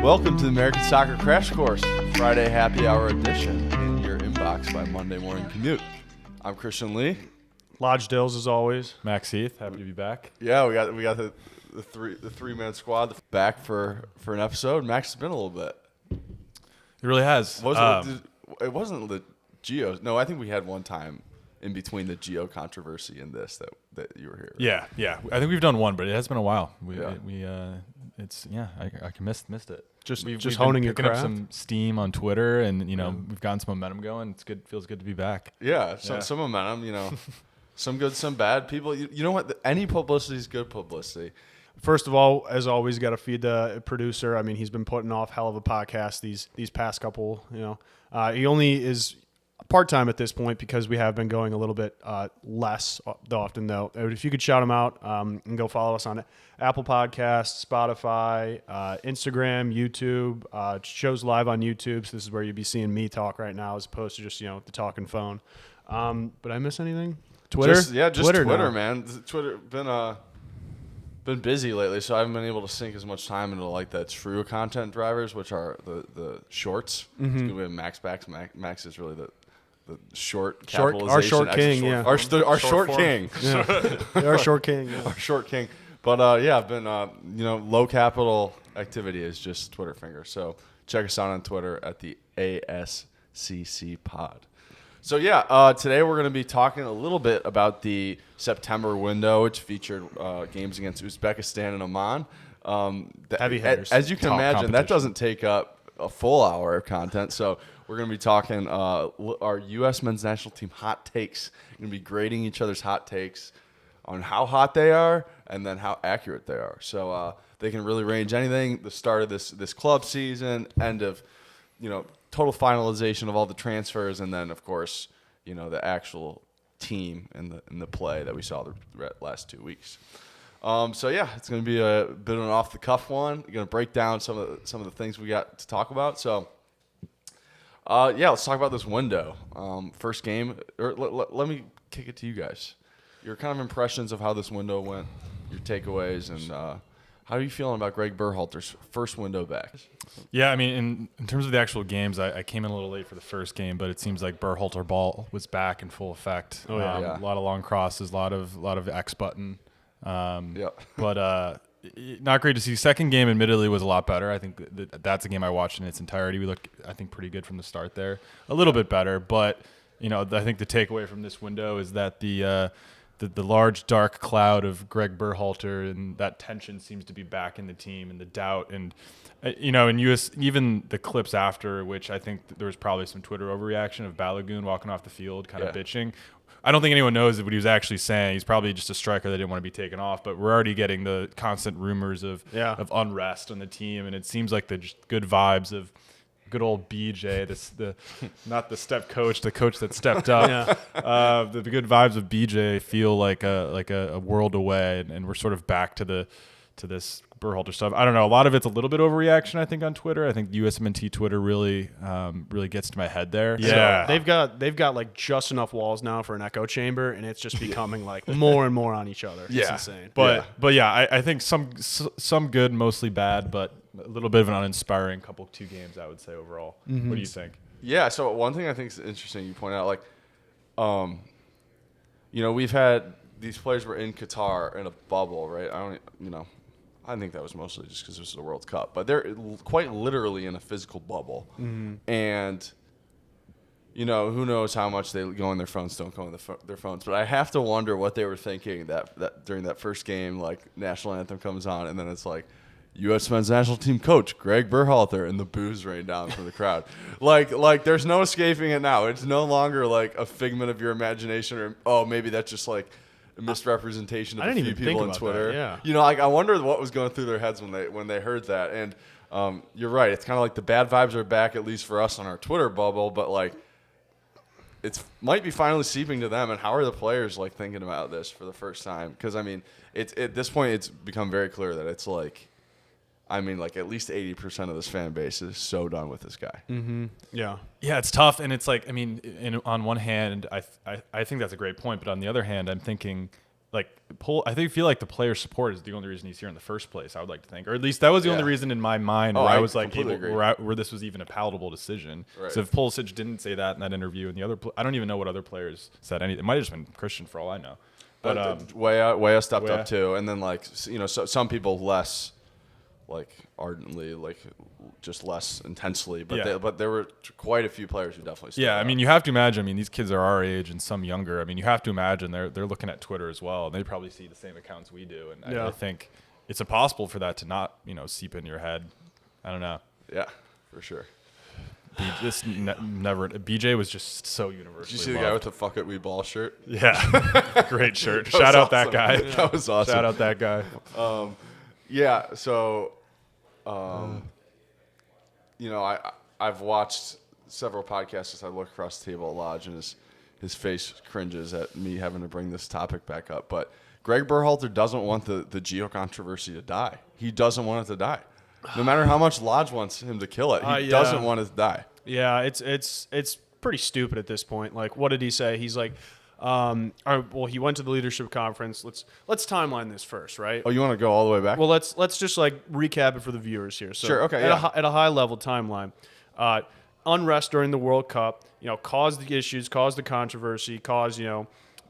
Welcome to the American Soccer Crash Course, Friday Happy Hour edition in your inbox by Monday Morning Commute. I'm Christian Lee. Lodge Dills, as always. Max Heath, happy to be back. Yeah, we got the three-man squad back for an episode. Max, it's been a little bit. It really has. It wasn't the Geo. No, I think we had one time in between the Geo controversy and this that you were here. Yeah. I think we've done one, but it has been a while. I missed it. We've honing your craft. Up some steam on Twitter, and we've gotten some momentum going. It's good. Feels good to be back. Some momentum. Some good, some bad. People, you know what? Any publicity is good publicity. First of all, as always, got to feed the producer. I mean, he's been putting off hell of a podcast these past couple. He only is part-time at this point because we have been going a little bit less often, though. If you could shout him out and go follow us on Apple Podcasts, Spotify, Instagram, YouTube. Shows live on YouTube, so this is where you'd be seeing me talk right now as opposed to just, the talking phone. But I miss anything? Twitter? Just Twitter now. Man. Twitter been busy lately, so I haven't been able to sink as much time into like the true content drivers, which are the shorts. Mm-hmm. We have Max back. Max is really the short capitalization. Our short king, yeah. Our short king. Yeah. Our short king. Yeah. Our short king. But I've been low capital activity is just Twitter finger. So check us out on Twitter at the ASCC Pod. So today we're going to be talking a little bit about the September window, which featured games against Uzbekistan and Oman. Heavy hitters. As you can imagine, that doesn't take up a full hour of content. So we're going to be talking our U.S. men's national team hot takes. We're going to be grading each other's hot takes on how hot they are and then how accurate they are. So they can really range anything. The start of this club season, end of total finalization of all the transfers, and then of course the actual team and the play that we saw the last 2 weeks. It's going to be a bit of an off the cuff one. We're going to break down some of the things we got to talk about. So let's talk about this window. First game, or let me kick it to you guys. Your kind of impressions of how this window went, your takeaways, and how are you feeling about Greg Berhalter's first window back? Yeah, I mean, in terms of the actual games, I came in a little late for the first game, but it seems like Berhalter ball was back in full effect. Oh, yeah. A lot of long crosses, a lot of X button. But not great to see. Second game, admittedly, was a lot better. I think that's a game I watched in its entirety. We looked, I think, pretty good from the start there. A little bit better, but I think the takeaway from this window is that the large dark cloud of Greg Berhalter and that tension seems to be back in the team, and the doubt, and in US, even the clips after, which I think there was probably some Twitter overreaction of Balogun walking off the field kind of bitching. I don't think anyone knows what he was actually saying. He's probably just a striker that didn't want to be taken off, but we're already getting the constant rumors of unrest on the team, and it seems like the good vibes of good old BJ, not the step coach, the coach that stepped up. The good vibes of BJ feel like a world away, and we're sort of back to this Berhalter stuff. I don't know. A lot of it's a little bit overreaction, I think, on Twitter. I think USMNT Twitter really gets to my head there. Yeah, so they've got like just enough walls now for an echo chamber, and it's just becoming like more and more on each other. It's insane. But I think some good, mostly bad, but a little bit of an uninspiring two games, I would say, overall. Mm-hmm. What do you think? Yeah, so one thing I think is interesting you point out, like, we've had these players were in Qatar in a bubble, right? I think that was mostly just because this is the World Cup, but they're quite literally in a physical bubble. Mm-hmm. And, who knows how much they go on their phones, don't go on their phones. But I have to wonder what they were thinking that during that first game, like, national anthem comes on, and then it's like, U.S. men's national team coach Greg Berhalter, and the boos rain down from the crowd. Like there's no escaping it now. It's no longer like a figment of your imagination, or maybe that's just like a misrepresentation of a few people on Twitter. That, yeah. I wonder what was going through their heads when they heard that. And you're right. It's kind of like the bad vibes are back, at least for us on our Twitter bubble. But like, it might be finally seeping to them. And how are the players like thinking about this for the first time? Because I mean, at this point, it's become very clear that it's like I mean, like at least 80% of this fan base is so done with this guy. Mm-hmm. Yeah. Yeah, it's tough, and it's like, I mean, on one hand, I think that's a great point, but on the other hand, I'm thinking, like, feel like the player support is the only reason he's here in the first place. I would like to think, or at least that was the only reason in my mind where I was like, where this was even a palatable decision. Right. So if Pulisic didn't say that in that interview, and the other, I don't even know what other players said. It might have just been Christian for all I know. But Weah stepped up too, and then like some people less like ardently, like just less intensely, but there were quite a few players who definitely stepped up. I mean, you have to imagine. I mean, these kids are our age and some younger. I mean, you have to imagine they're looking at Twitter as well, and they probably see the same accounts we do. And I think it's impossible for that to not seep in your head. I don't know. Yeah, for sure. BJ was just so universally. Did you see the guy with the "fuck it, we ball" shirt? Yeah, great shirt. Shout out that guy. That was awesome. Shout out that guy. Yeah. So, I've watched several podcasts as I look across the table at Lodge, and his face cringes at me having to bring this topic back up. But Greg Berhalter doesn't want the Gio controversy to die. He doesn't want it to die. No matter how much Lodge wants him to kill it, he doesn't want it to die. Yeah, it's pretty stupid at this point. Like, what did he say? He's like, he went to the leadership conference. Let's timeline this first, right? Oh, you want to go all the way back? Well, let's just like recap it for the viewers here. So sure. Okay. At a high level timeline, unrest during the World Cup, caused the issues, caused the controversy, caused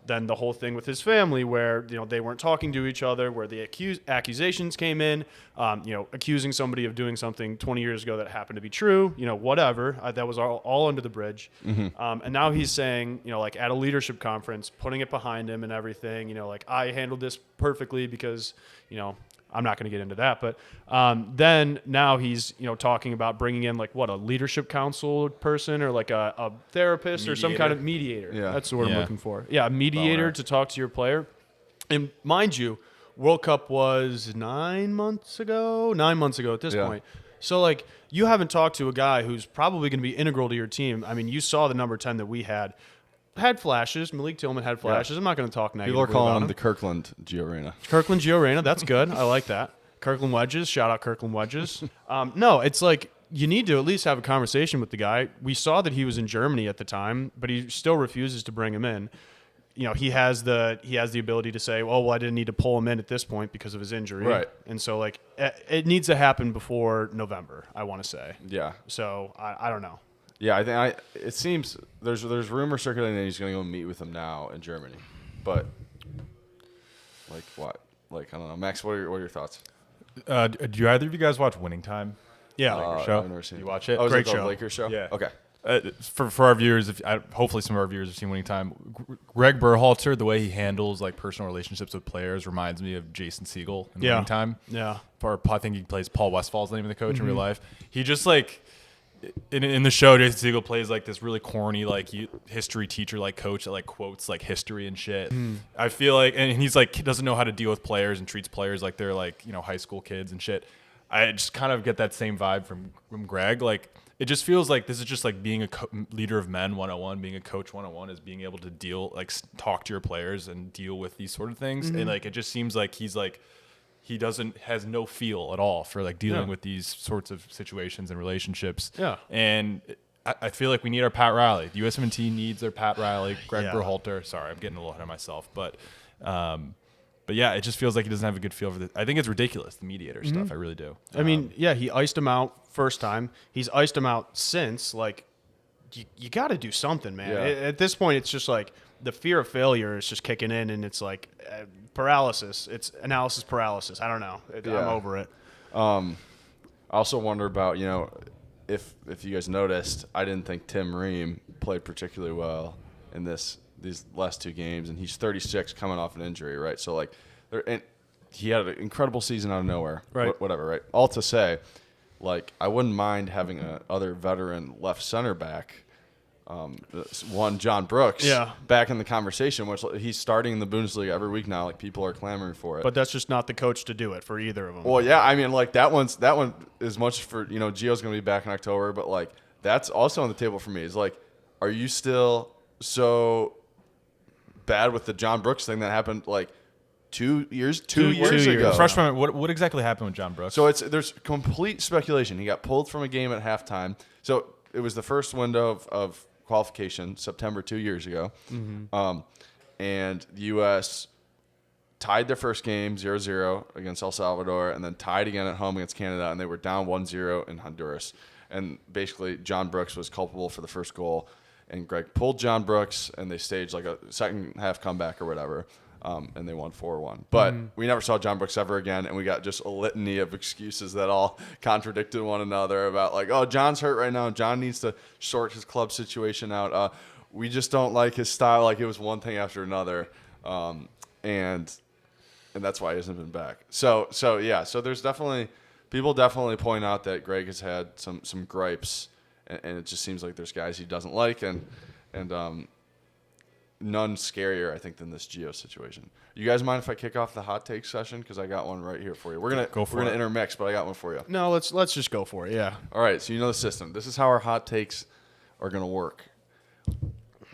then the whole thing with his family where they weren't talking to each other, where the accusations came in, accusing somebody of doing something 20 years ago that happened to be true, whatever. That was all under the bridge. Mm-hmm. And now he's saying, like at a leadership conference, putting it behind him and everything, like I handled this perfectly because, I'm not going to get into that, but then now he's talking about bringing in like a leadership council person or like a therapist mediator. Or some kind of mediator. Yeah. That's the word I'm looking for. Yeah, a mediator to talk to your player. And mind you, World Cup was 9 months ago at this point. So like you haven't talked to a guy who's probably going to be integral to your team. I mean, you saw the number 10 that we had flashes. Malik Tillman had flashes. I'm not going to talk negatively. People are calling him the Kirkland Gio Reyna. Kirkland Gio Reyna. That's good. I like that. Kirkland wedges. Shout out Kirkland wedges. No, it's like you need to at least have a conversation with the guy. We saw that he was in Germany at the time, but he still refuses to bring him in. He has the ability to say, well, I didn't need to pull him in at this point because of his injury. Right. And so like it needs to happen before November, I want to say. Yeah. So I don't know. Yeah, I think it seems there's rumors circulating that he's going to go meet with him now in Germany, but like what? Like I don't know, Max. What are your thoughts? Do either of you guys watch Winning Time? Yeah, show. I've never seen you watch it? Oh, Great is it show. The Lakers show. Yeah. Okay. For our viewers, hopefully some of our viewers have seen Winning Time. Greg Berhalter, the way he handles like personal relationships with players, reminds me of Jason Segel in Winning Time. Yeah. I think he plays Paul Westfall's the name of the coach in real life. He just like. In the show, Jason Segel plays like this really corny like history teacher like coach that like quotes like history and shit. I feel like, and he's like doesn't know how to deal with players and treats players like they're like high school kids and shit. I just kind of get that same vibe from Greg. Like it just feels like this is just like being a leader of men 101, being a coach 101 is being able to talk to your players and deal with these sort of things. And like it just seems like he's like. He has no feel at all for like dealing with these sorts of situations and relationships. Yeah. And I feel like we need our Pat Riley. The USMNT needs their Pat Riley, Greg Berhalter. Sorry, I'm getting a little ahead of myself. But yeah, it just feels like he doesn't have a good feel for this. I think it's ridiculous, the mediator stuff. I really do. I mean, he iced him out first time. He's iced him out since. Like, you got to do something, man. Yeah. At this point, it's just like the fear of failure is just kicking in, and it's like paralysis. It's analysis paralysis. I don't know. I'm over it. I also wonder about, if you guys noticed, I didn't think Tim Ream played particularly well in these last two games, and he's 36 coming off an injury, right? So, like, he had an incredible season out of nowhere. Right. Whatever, right? All to say, like, I wouldn't mind having other veteran left center back, John Brooks, back in the conversation, which he's starting in the Bundesliga every week now. Like, people are clamoring for it. But that's just not the coach to do it for either of them. Well, yeah, I mean, like, that one is much for, Gio's going to be back in October, but, like, that's also on the table for me. Is like, are you still so bad with the John Brooks thing that happened, like, 2 years ago. Freshman. What exactly happened with John Brooks? So there's complete speculation. He got pulled from a game at halftime. So it was the first window of qualification, September 2 years ago. And the U.S. tied their first game 0-0 against El Salvador, and then tied again at home against Canada, and they were down 1-0 in Honduras. And basically, John Brooks was culpable for the first goal, and Greg pulled John Brooks, and they staged like a second half comeback or whatever, and they won 4-1. But we never saw John Brooks ever again, and we got just a litany of excuses that all contradicted one another about like, oh, John's hurt right now. John needs to sort his club situation out. We just don't like his style. Like, it was one thing after another, and that's why he hasn't been back. So there's people definitely point out that Greg has had some gripes, and it just seems like there's guys he doesn't like, and none scarier, I think, than this Gio situation. You guys mind if I kick off the hot take session? Because I got one right here for you. We're gonna intermix, but I got one for you. No, let's just go for it. Yeah. All right. So you know the system. This is how our hot takes are gonna work.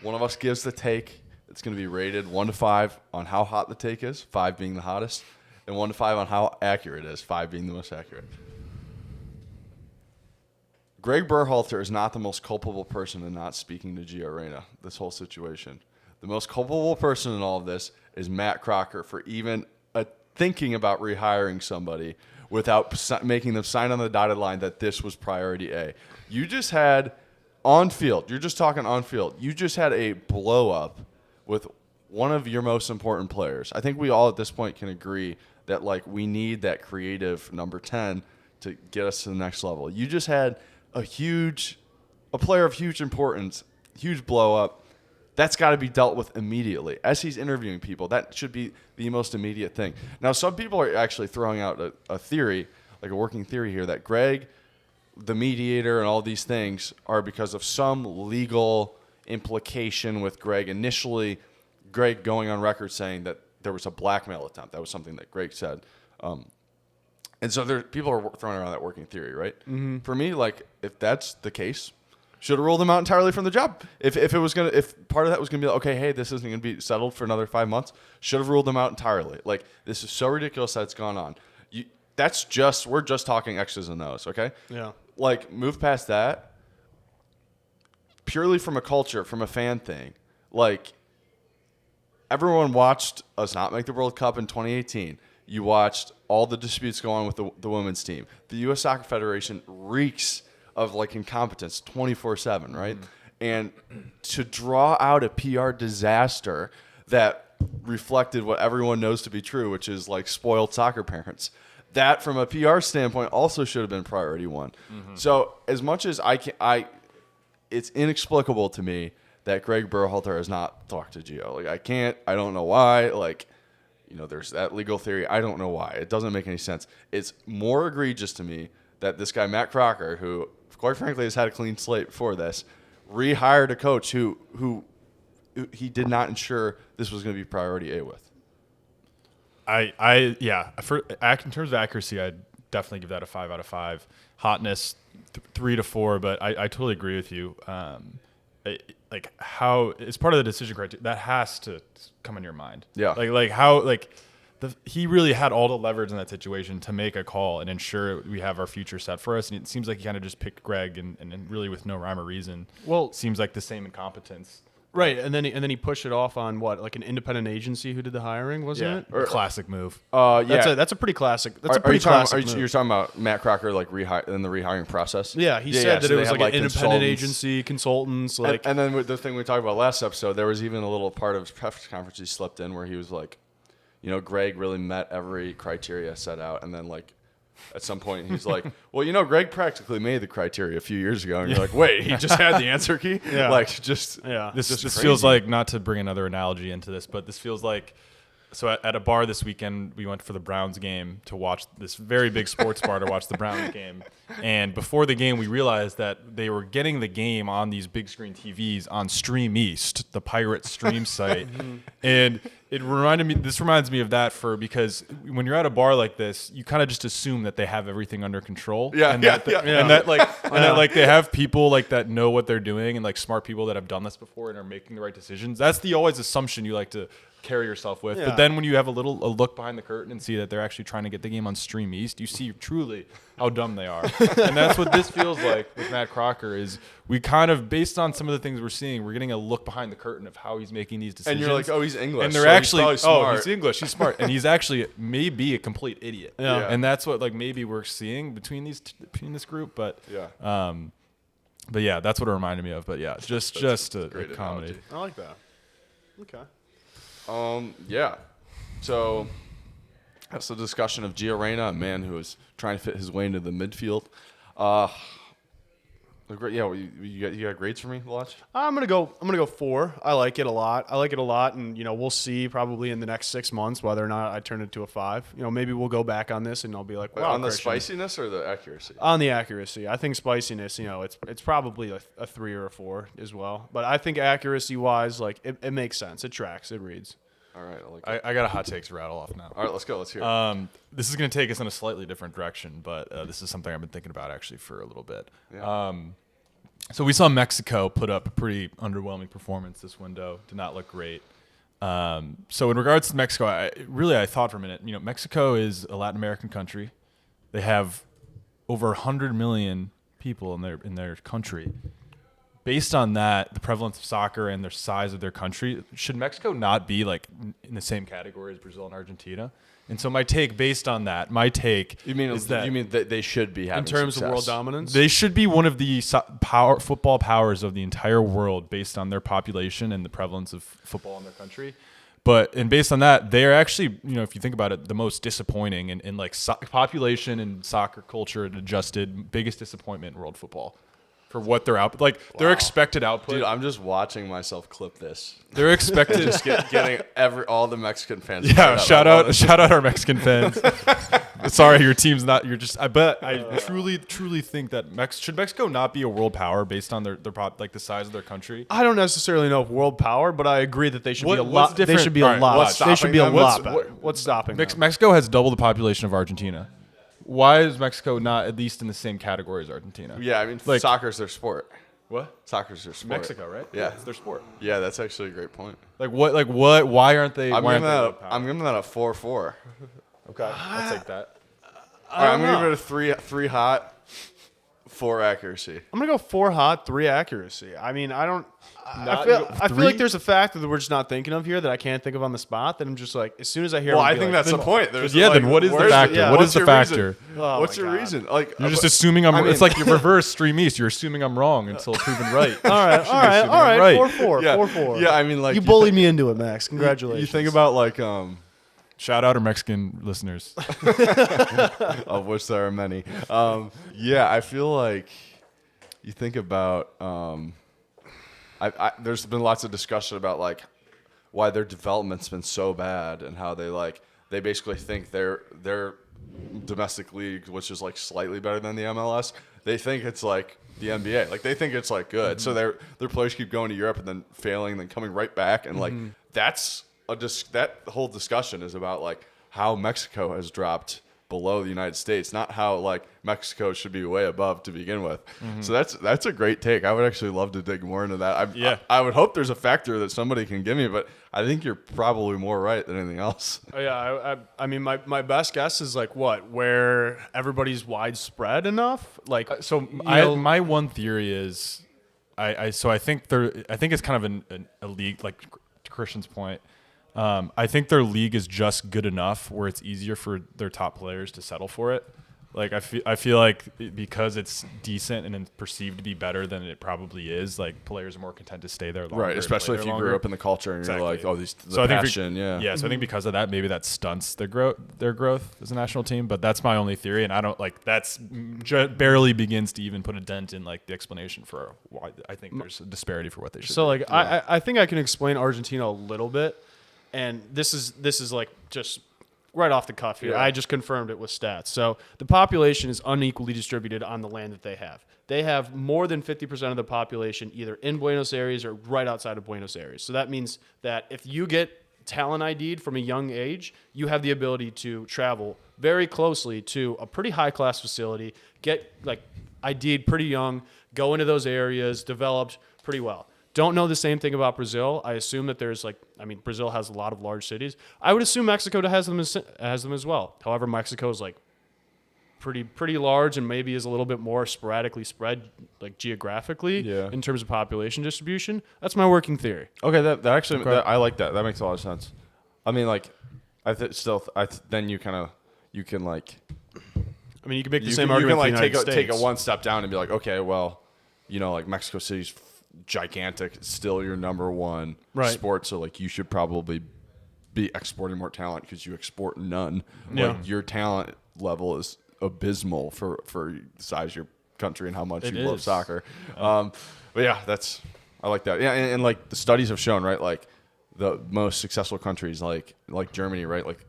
One of us gives the take. It's going to be rated 1 to 5 on how hot the take is, 5 being the hottest, and 1 to 5 on how accurate it is, 5 being the most accurate. Greg Berhalter is not the most culpable person in not speaking to Gio Reyna, this whole situation. The most culpable person in all of this is Matt Crocker for even thinking about rehiring somebody without making them sign on the dotted line that this was priority A. You just had on field, you're just talking on field, you just had a blow up with one of your most important players. I think we all at this point can agree that like we need that creative number 10 to get us to the next level. You just had a player of huge importance, huge blow up. That's got to be dealt with immediately. As he's interviewing people, that should be the most immediate thing. Now, some people are actually throwing out a theory, like a working theory here, that Greg, the mediator, and all these things are because of some legal implication with Greg. Initially, Greg going on record saying that there was a blackmail attempt. That was something that Greg said. And so people are throwing around that working theory, right? Mm-hmm. For me, like, if that's the case, should have ruled him out entirely from the job. If part of that was gonna be like, okay, hey, this isn't gonna be settled for another 5 months, should have ruled him out entirely. Like, this is so ridiculous that it's gone on. We're just talking X's and O's, okay? Yeah. Like, move past that. Purely from a culture, from a fan thing, like, everyone watched us not make the World Cup in 2018. You watched all the disputes go on with the women's team. The U.S. Soccer Federation reeks of like incompetence 24/7, right? And to draw out a PR disaster that reflected what everyone knows to be true, which is like spoiled soccer parents, that from a PR standpoint also should have been priority 1. Mm-hmm. So as much as it's inexplicable to me that Greg Berhalter has not talked to Gio. Like, I don't know why. Like, you know, there's that legal theory. I don't know why. It doesn't make any sense. It's more egregious to me that this guy, Matt Crocker, who quite frankly has had a clean slate before this, rehired a coach who he did not ensure this was going to be priority A with. In terms of accuracy, I'd definitely give that a 5 out of 5. Hotness, 3 to 4, but I totally agree with you. Like how it's part of the decision criteria that has to come in your mind. Yeah. He really had all the leverage in that situation to make a call and ensure we have our future set for us. And it seems like he kind of just picked Greg and really with no rhyme or reason. Well, seems like the same incompetence. Right, and then he pushed it off on what, like an independent agency who did the hiring, wasn't it? Or classic move. That's a pretty classic. That's a pretty classic move. You're talking about Matt Crocker, like in the rehiring process. Yeah, he said that it was like an independent agency, consultants, like. And then the thing we talked about last episode, there was even a little part of his press conference he slipped in where he was like, you know, Greg really met every criteria set out, and then like. At some point, he's like, well, you know, Greg practically made the criteria a few years ago. And you're like, wait, he just had the answer key? Yeah. Like, This feels like, not to bring another analogy into this, but this feels like, so at a bar this weekend, we went for the Browns game to watch this very big sports bar to watch the Browns game. And before the game, we realized that they were getting the game on these big screen TVs on Stream East, the pirate stream site. And This reminds me of that because when you're at a bar like this, you kind of just assume that they have everything under control. And that like they have people like that know what they're doing and like smart people that have done this before and are making the right decisions. That's the always assumption you like to carry yourself with. Yeah. But then when you have a look behind the curtain and see that they're actually trying to get the game on Stream East, you see truly how dumb they are. And that's what this feels like with Matt Crocker is we kind of, based on some of the things we're seeing, we're getting a look behind the curtain of how he's making these decisions. And you're like, oh, he's English. And they're so actually, he's smart. he's English, he's smart. And he's actually maybe a complete idiot. Yeah. And that's what like maybe we're seeing between this group. But but yeah, that's what it reminded me of. But yeah, just a great comedy. analogy. I like that. Okay. Yeah. So that's the discussion of Gio Reyna, a man who is trying to fit his way into the midfield. Yeah, you got grades for me, Lodge? I'm gonna go 4. I like it a lot. And we'll see probably in the next 6 months whether or not I turn it to a 5. Maybe we'll go back on this and I'll be like, wow, on the Christian. spiciness or the accuracy? On the accuracy, I think spiciness, it's probably a 3 or a 4 as well. But I think accuracy wise, like it makes sense. It tracks. It reads. All right, I like that. I got a hot take to rattle off now. All right, let's go. Let's hear it. This is going to take us in a slightly different direction, but this is something I've been thinking about actually for a little bit. Yeah. So we saw Mexico put up a pretty underwhelming performance this window. Did not look great. So in regards to Mexico, I thought for a minute, Mexico is a Latin American country. They have over 100 million people in their country. Based on that, the prevalence of soccer and the size of their country, should Mexico not be like in the same category as Brazil and Argentina? And so my take based on that, you mean that they should be having In terms success. of world dominance? they should be one of the football powers of the entire world based on their population and the prevalence of football in their country. And based on that, they're actually, if you think about it, the most disappointing in like population and soccer culture adjusted biggest disappointment in world football. For what they're out, like their expected output. Dude, I'm just watching myself clip this. They're expected Just getting all the Mexican fans. Yeah, shout out our Mexican fans. Sorry, your team's not. You're just. I truly think that should Mexico not be a world power based on their like the size of their country? I don't necessarily know if world power, but I agree that they should be a What's lot. They different? should be All a right, lot. what's They should be a stopping them? lot better. What's stopping them? Mexico has double the population of Argentina. Why is Mexico not at least in the same category as Argentina? Yeah, I mean, Like- soccer's their sport. What? Soccer's their sport. Mexico, right? Yeah. It's their sport. Yeah, that's actually a great point. Like what? Like what? Why aren't they? I'm why giving aren't that. they I'm giving that a 4-4. Okay, I'll take that. All right, I'm gonna give it a 3 hot, 4 accuracy. I'm gonna go 4 hot, 3 accuracy. I mean, I don't. Not- I feel three? like there's a factor that we're just not thinking of here that I can't think of on the spot. That I'm just like, as soon as I hear. Well, it, I'm I gonna be think like, that's the point. There's Yeah, like, then what is the where's factor? yeah, What what's is the your factor? reason? Oh What's my your God. reason? Like You're just assuming I mean- it's like your reverse Stream East. You're assuming I'm wrong until proven right. All right, assuming I'm right. 4-4, Yeah, 4-4. yeah. I mean, like you bullied me into it, Max. Congratulations. You think about like Shout out our Mexican listeners. of which there are many. Yeah, I feel like you think about. There's been lots of discussion about like why their development's been so bad and how they basically think their domestic league, which is like slightly better than the MLS, they think it's like the NBA. Like they think it's like good. So their players keep going to Europe and then failing and then coming right back. And like that whole discussion is about like how Mexico has dropped below the United States, not how like Mexico should be way above to begin with. So that's a great take. I would actually love to dig more into that. I would hope there's a factor that somebody can give me, but I think you're probably more right than anything else. Oh, yeah, I mean, my best guess is like what, where everybody's widespread enough. Like, My one theory is, I think it's kind of a league, like to Christian's point. I think their league is just good enough where it's easier for their top players to settle for it. Like I feel like because it's decent and perceived to be better than it probably is, like players are more content to stay there longer. Right, especially if you grew up in the culture and Exactly. you're like, oh, the I think passion, yeah. So I think because of that, maybe that stunts their growth as a national team. But that's my only theory, and I don't like that's barely begins to even put a dent in like the explanation for why I think there's a disparity for what they should. so be. like I think I can explain Argentina a little bit, and this is like just right off the cuff here. Yeah. I just confirmed it with stats. So the population is unequally distributed on the land that they have. They have more than 50% of the population either in Buenos Aires or right outside of Buenos Aires. So that means that if you get talent ID'd from a young age, you have the ability to travel very closely to a pretty high class facility, get like ID'd pretty young, go into those areas, developed pretty well. Don't know the same thing about Brazil. I assume that Brazil has a lot of large cities. I would assume Mexico has them as well. However, Mexico is like pretty large and maybe is a little bit more sporadically spread like geographically in terms of population distribution. That's my working theory. Okay, that actually I like that. That makes a lot of sense. I mean, like, then you can like. I mean, you can make the same argument. You can like for take a one step down and be like, okay, well, like Mexico City's gigantic. It's still your number one sport, so like you should probably be exporting more talent because you export none. Yeah. Like your talent level is abysmal for the size of your country and how much you love soccer. But yeah, I like that. Yeah, and like the studies have shown, right? Like the most successful countries, like Germany, right? Like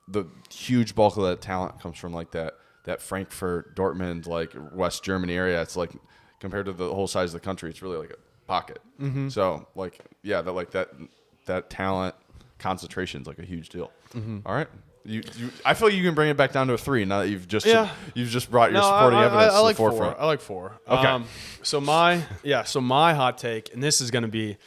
the huge bulk of that talent comes from like that Frankfurt, Dortmund, like West Germany area. It's like compared to the whole size of the country, it's really like a pocket. Mm-hmm. So like, yeah, that talent concentration is like a huge deal. Mm-hmm. All right. I feel you can bring it back down to a 3 now that you've just brought your supporting evidence to the forefront. I like 4. Okay. So my hot take, and this is going to be,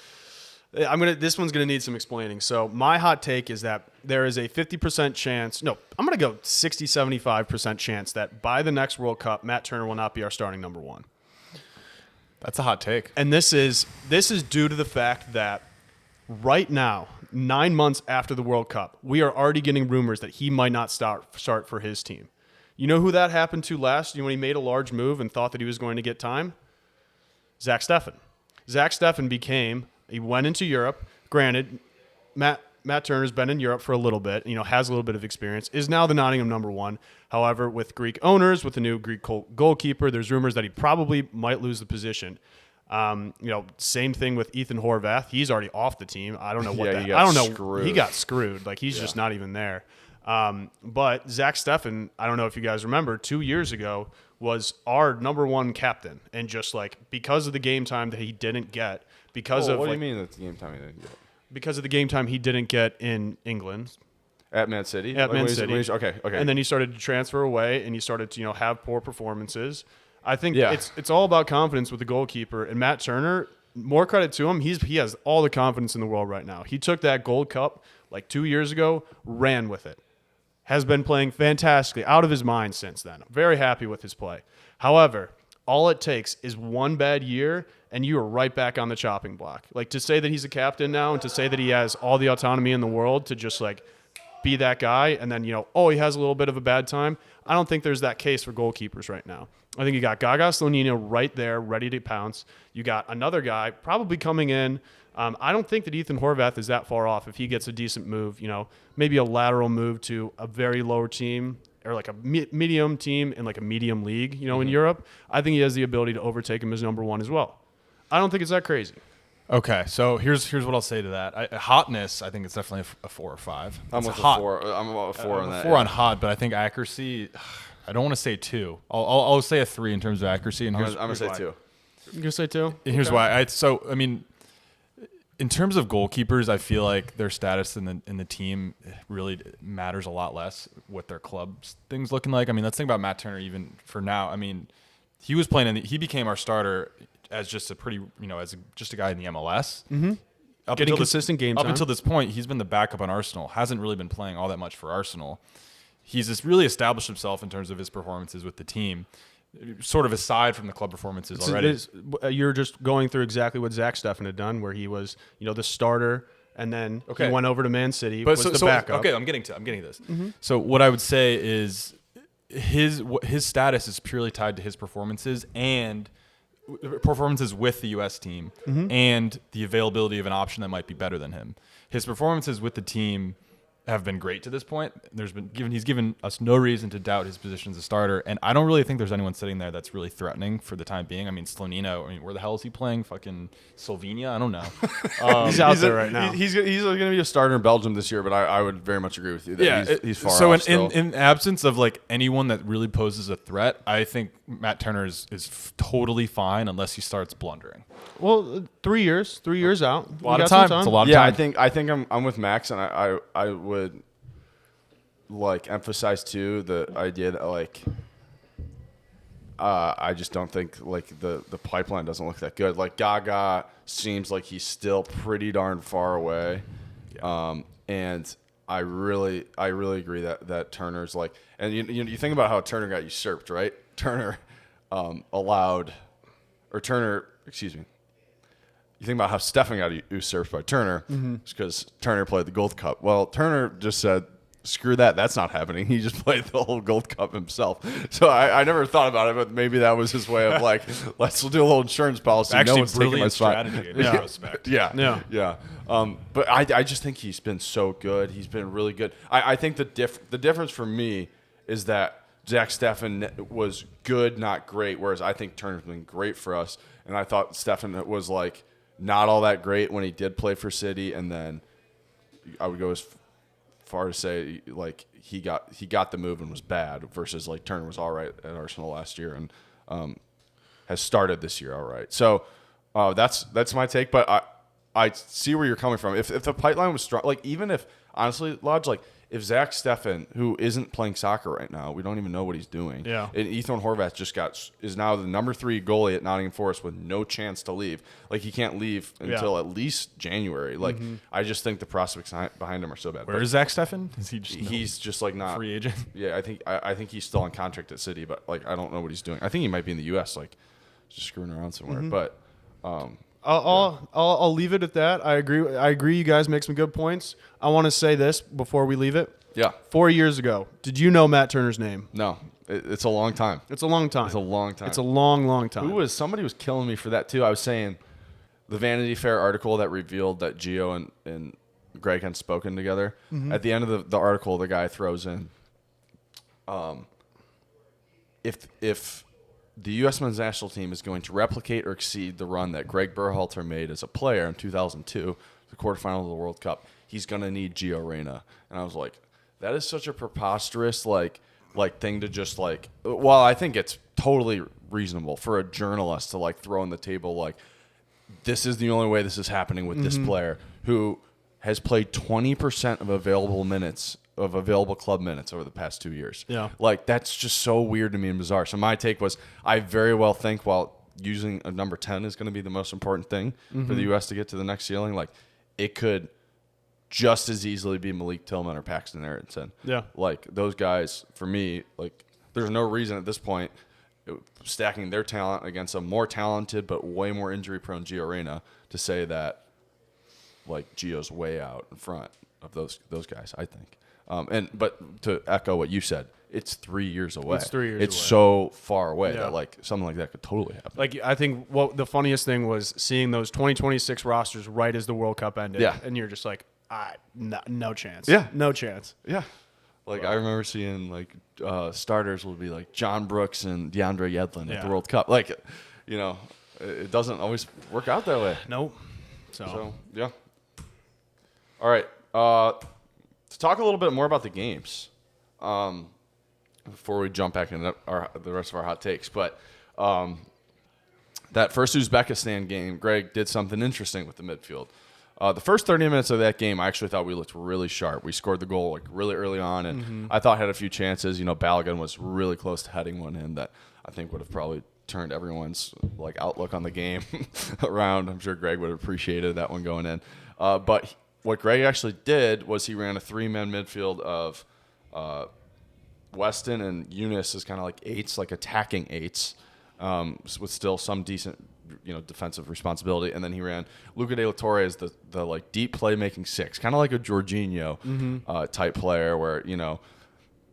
this one's going to need some explaining. So my hot take is that there is a 50% chance. No, I'm going to go 60, 75% chance that by the next World Cup, Matt Turner will not be our starting number 1. That's a hot take. And this is due to the fact that right now, 9 months after the World Cup, we are already getting rumors that he might not start for his team. You know who that happened to last? When he made a large move and thought that he was going to get time? Zach Steffen. Zach Steffen he went into Europe. Granted, Matt Turner's been in Europe for a little bit, has a little bit of experience, is now the Nottingham number 1. However, with Greek owners, with the new Greek goalkeeper, there's rumors that he probably might lose the position. Same thing with Ethan Horvath. He's already off the team. I don't know what that. I don't know. Screwed. He got screwed. Like he's just not even there. But Zach Steffen, I don't know if you guys remember, 2 years ago was our number 1 captain, and just like because of the game time that he didn't get, what do you mean that's the game time he didn't get? Because of the game time he didn't get in England. At Man City? Okay. And then he started to transfer away, and he started to have poor performances. I think it's all about confidence with the goalkeeper. And Matt Turner, more credit to him, he has all the confidence in the world right now. He took that Gold Cup like 2 years ago, ran with it. Has been playing fantastically, out of his mind since then. I'm very happy with his play. However, all it takes is one bad year, and you are right back on the chopping block. Like to say that he's a captain now and to say that he has all the autonomy in the world to just like be that guy, and then, he has a little bit of a bad time. I don't think there's that case for goalkeepers right now. I think you got Gaga Slonina right there, ready to pounce. You got another guy probably coming in. I don't think that Ethan Horvath is that far off if he gets a decent move, maybe a lateral move to a very lower team or like a medium team in like a medium league, in Europe. I think he has the ability to overtake him as number 1 as well. I don't think it's that crazy. Okay, so here's what I'll say to that. Hotness, I think it's definitely a 4 or 5. I'm with a 4. I'm about a 4 on that. 4 on hot, but I think accuracy, I don't want to say 2. I'll say a 3 in terms of accuracy. And I'm gonna say 2. You're gonna say 2? And here's why. In terms of goalkeepers, I feel like their status in the team really matters a lot less what their club's things looking like. Let's think about Matt Turner even for now. He was playing he became our starter as just a pretty, just a guy in the MLS. Mm-hmm. Getting consistent game time. Up until this point, he's been the backup on Arsenal. Hasn't really been playing all that much for Arsenal. He's just really established himself in terms of his performances with the team, sort of aside from the club performances already. You're just going through exactly what Zach Steffen had done, where he was, the starter, and then he went over to Man City, was the backup. Okay, I'm getting to this. Mm-hmm. So what I would say is his status is purely tied to his performances and performances with the U.S. team and the availability of an option that might be better than him. His performances with the team have been great to this point. He's given us no reason to doubt his position as a starter, and I don't really think there's anyone sitting there that's really threatening for the time being. Slonina, where the hell is he playing? Fucking Slovenia? I don't know. He's out there right now. He's going to be a starter in Belgium this year, but I would very much agree with you that he's far off So still. in absence of like anyone that really poses a threat, I think Matt Turner is totally fine unless he starts blundering. Well, 3 years. 3 years out. A lot of time. It's a lot of time. I think I'm with Max, and I would like emphasize too the idea that like I just don't think like the pipeline doesn't look that good. Like Gaga seems like he's still pretty darn far away, and I really agree that Turner's like, and you think about how Turner got usurped, right? Turner excuse me. You think about how Stefan got usurped by Turner because Turner played the Gold Cup. Well, Turner just said, screw that. That's not happening. He just played the whole Gold Cup himself. So I never thought about it, but maybe that was his way of like, let's do a little insurance policy. Actually, no one's taking my spot. strategy in retrospect. Yeah. But I just think he's been so good. He's been really good. I think the difference for me is that Zach Steffen was good, not great, whereas I think Turner's been great for us. And I thought Steffen was like not all that great when he did play for City, and then I would go as far to say like he got the move and was bad versus like Turner was all right at Arsenal last year and has started this year all right. So that's my take, but I see where you're coming from. If the pipeline was strong, like even if honestly, Lodge, like if Zach Steffen, who isn't playing soccer right now, we don't even know what he's doing. Yeah. And Ethan Horvath is now the number 3 goalie at Nottingham Forest with no chance to leave. Like he can't leave until at least January. Like I just think the prospects behind him are so bad. Where is Zach Steffen? Is he just he's just like not free agent? Yeah, I think he's still on contract at City, but like I don't know what he's doing. I think he might be in the U.S. like just screwing around somewhere. But I'll leave it at that. I agree. You guys make some good points. I want to say this before we leave it. Yeah. 4 years ago, did you know Matt Turner's name? No, it's a long time. It's a long time. It's a long time. It's a long time. Somebody was killing me for that too. I was saying the Vanity Fair article that revealed that Gio and Greg had spoken together. At the end of the article, the guy throws in, if the U.S. men's national team is going to replicate or exceed the run that Greg Berhalter made as a player in 2002, the quarterfinal of the World Cup, he's going to need Gio Reyna. And I was like, that is such a preposterous like thing to just like. Well, I think it's totally reasonable for a journalist to like throw on the table like, this is the only way this is happening with this player who has played 20% of available club minutes over the past 2 years. Yeah. Like, that's just so weird to me and bizarre. So my take was I very well think while using a number 10 is going to be the most important thing for the U.S. to get to the next ceiling, like, it could just as easily be Malik Tillman or Paxton Aronson. Yeah. Like, those guys, for me, like, there's no reason at this point stacking their talent against a more talented but way more injury-prone Gio Reyna to say that, like, Gio's way out in front of those guys, I think. But to echo what you said, it's 3 years away. It's 3 years It's away. so far away Yeah. that like something like that could totally happen. Like I think what the funniest thing was seeing those 2026 rosters right as the World Cup ended. Yeah. And you're just like, no chance. Yeah. No chance. Yeah. Like I remember seeing like starters will be like John Brooks and DeAndre Yedlin at the World Cup. Like, you know, it doesn't always work out that way. Nope. So yeah. All right. To talk a little bit more about the games, before we jump back into the rest of our hot takes, but that first Uzbekistan game, Greg did something interesting with the midfield. The first 30 minutes of that game, I actually thought we looked really sharp. We scored the goal like really early on, and I thought had a few chances. You know, Balogun was really close to heading one in that I think would have probably turned everyone's like outlook on the game around. I'm sure Greg would have appreciated that one going in, but what Greg actually did was he ran a 3-man midfield of Weston and Eunice as kind of like eights, like attacking eights, with still some decent, defensive responsibility. And then he ran Luca De La Torre as the like deep playmaking 6, kind of like a Jorginho type player where,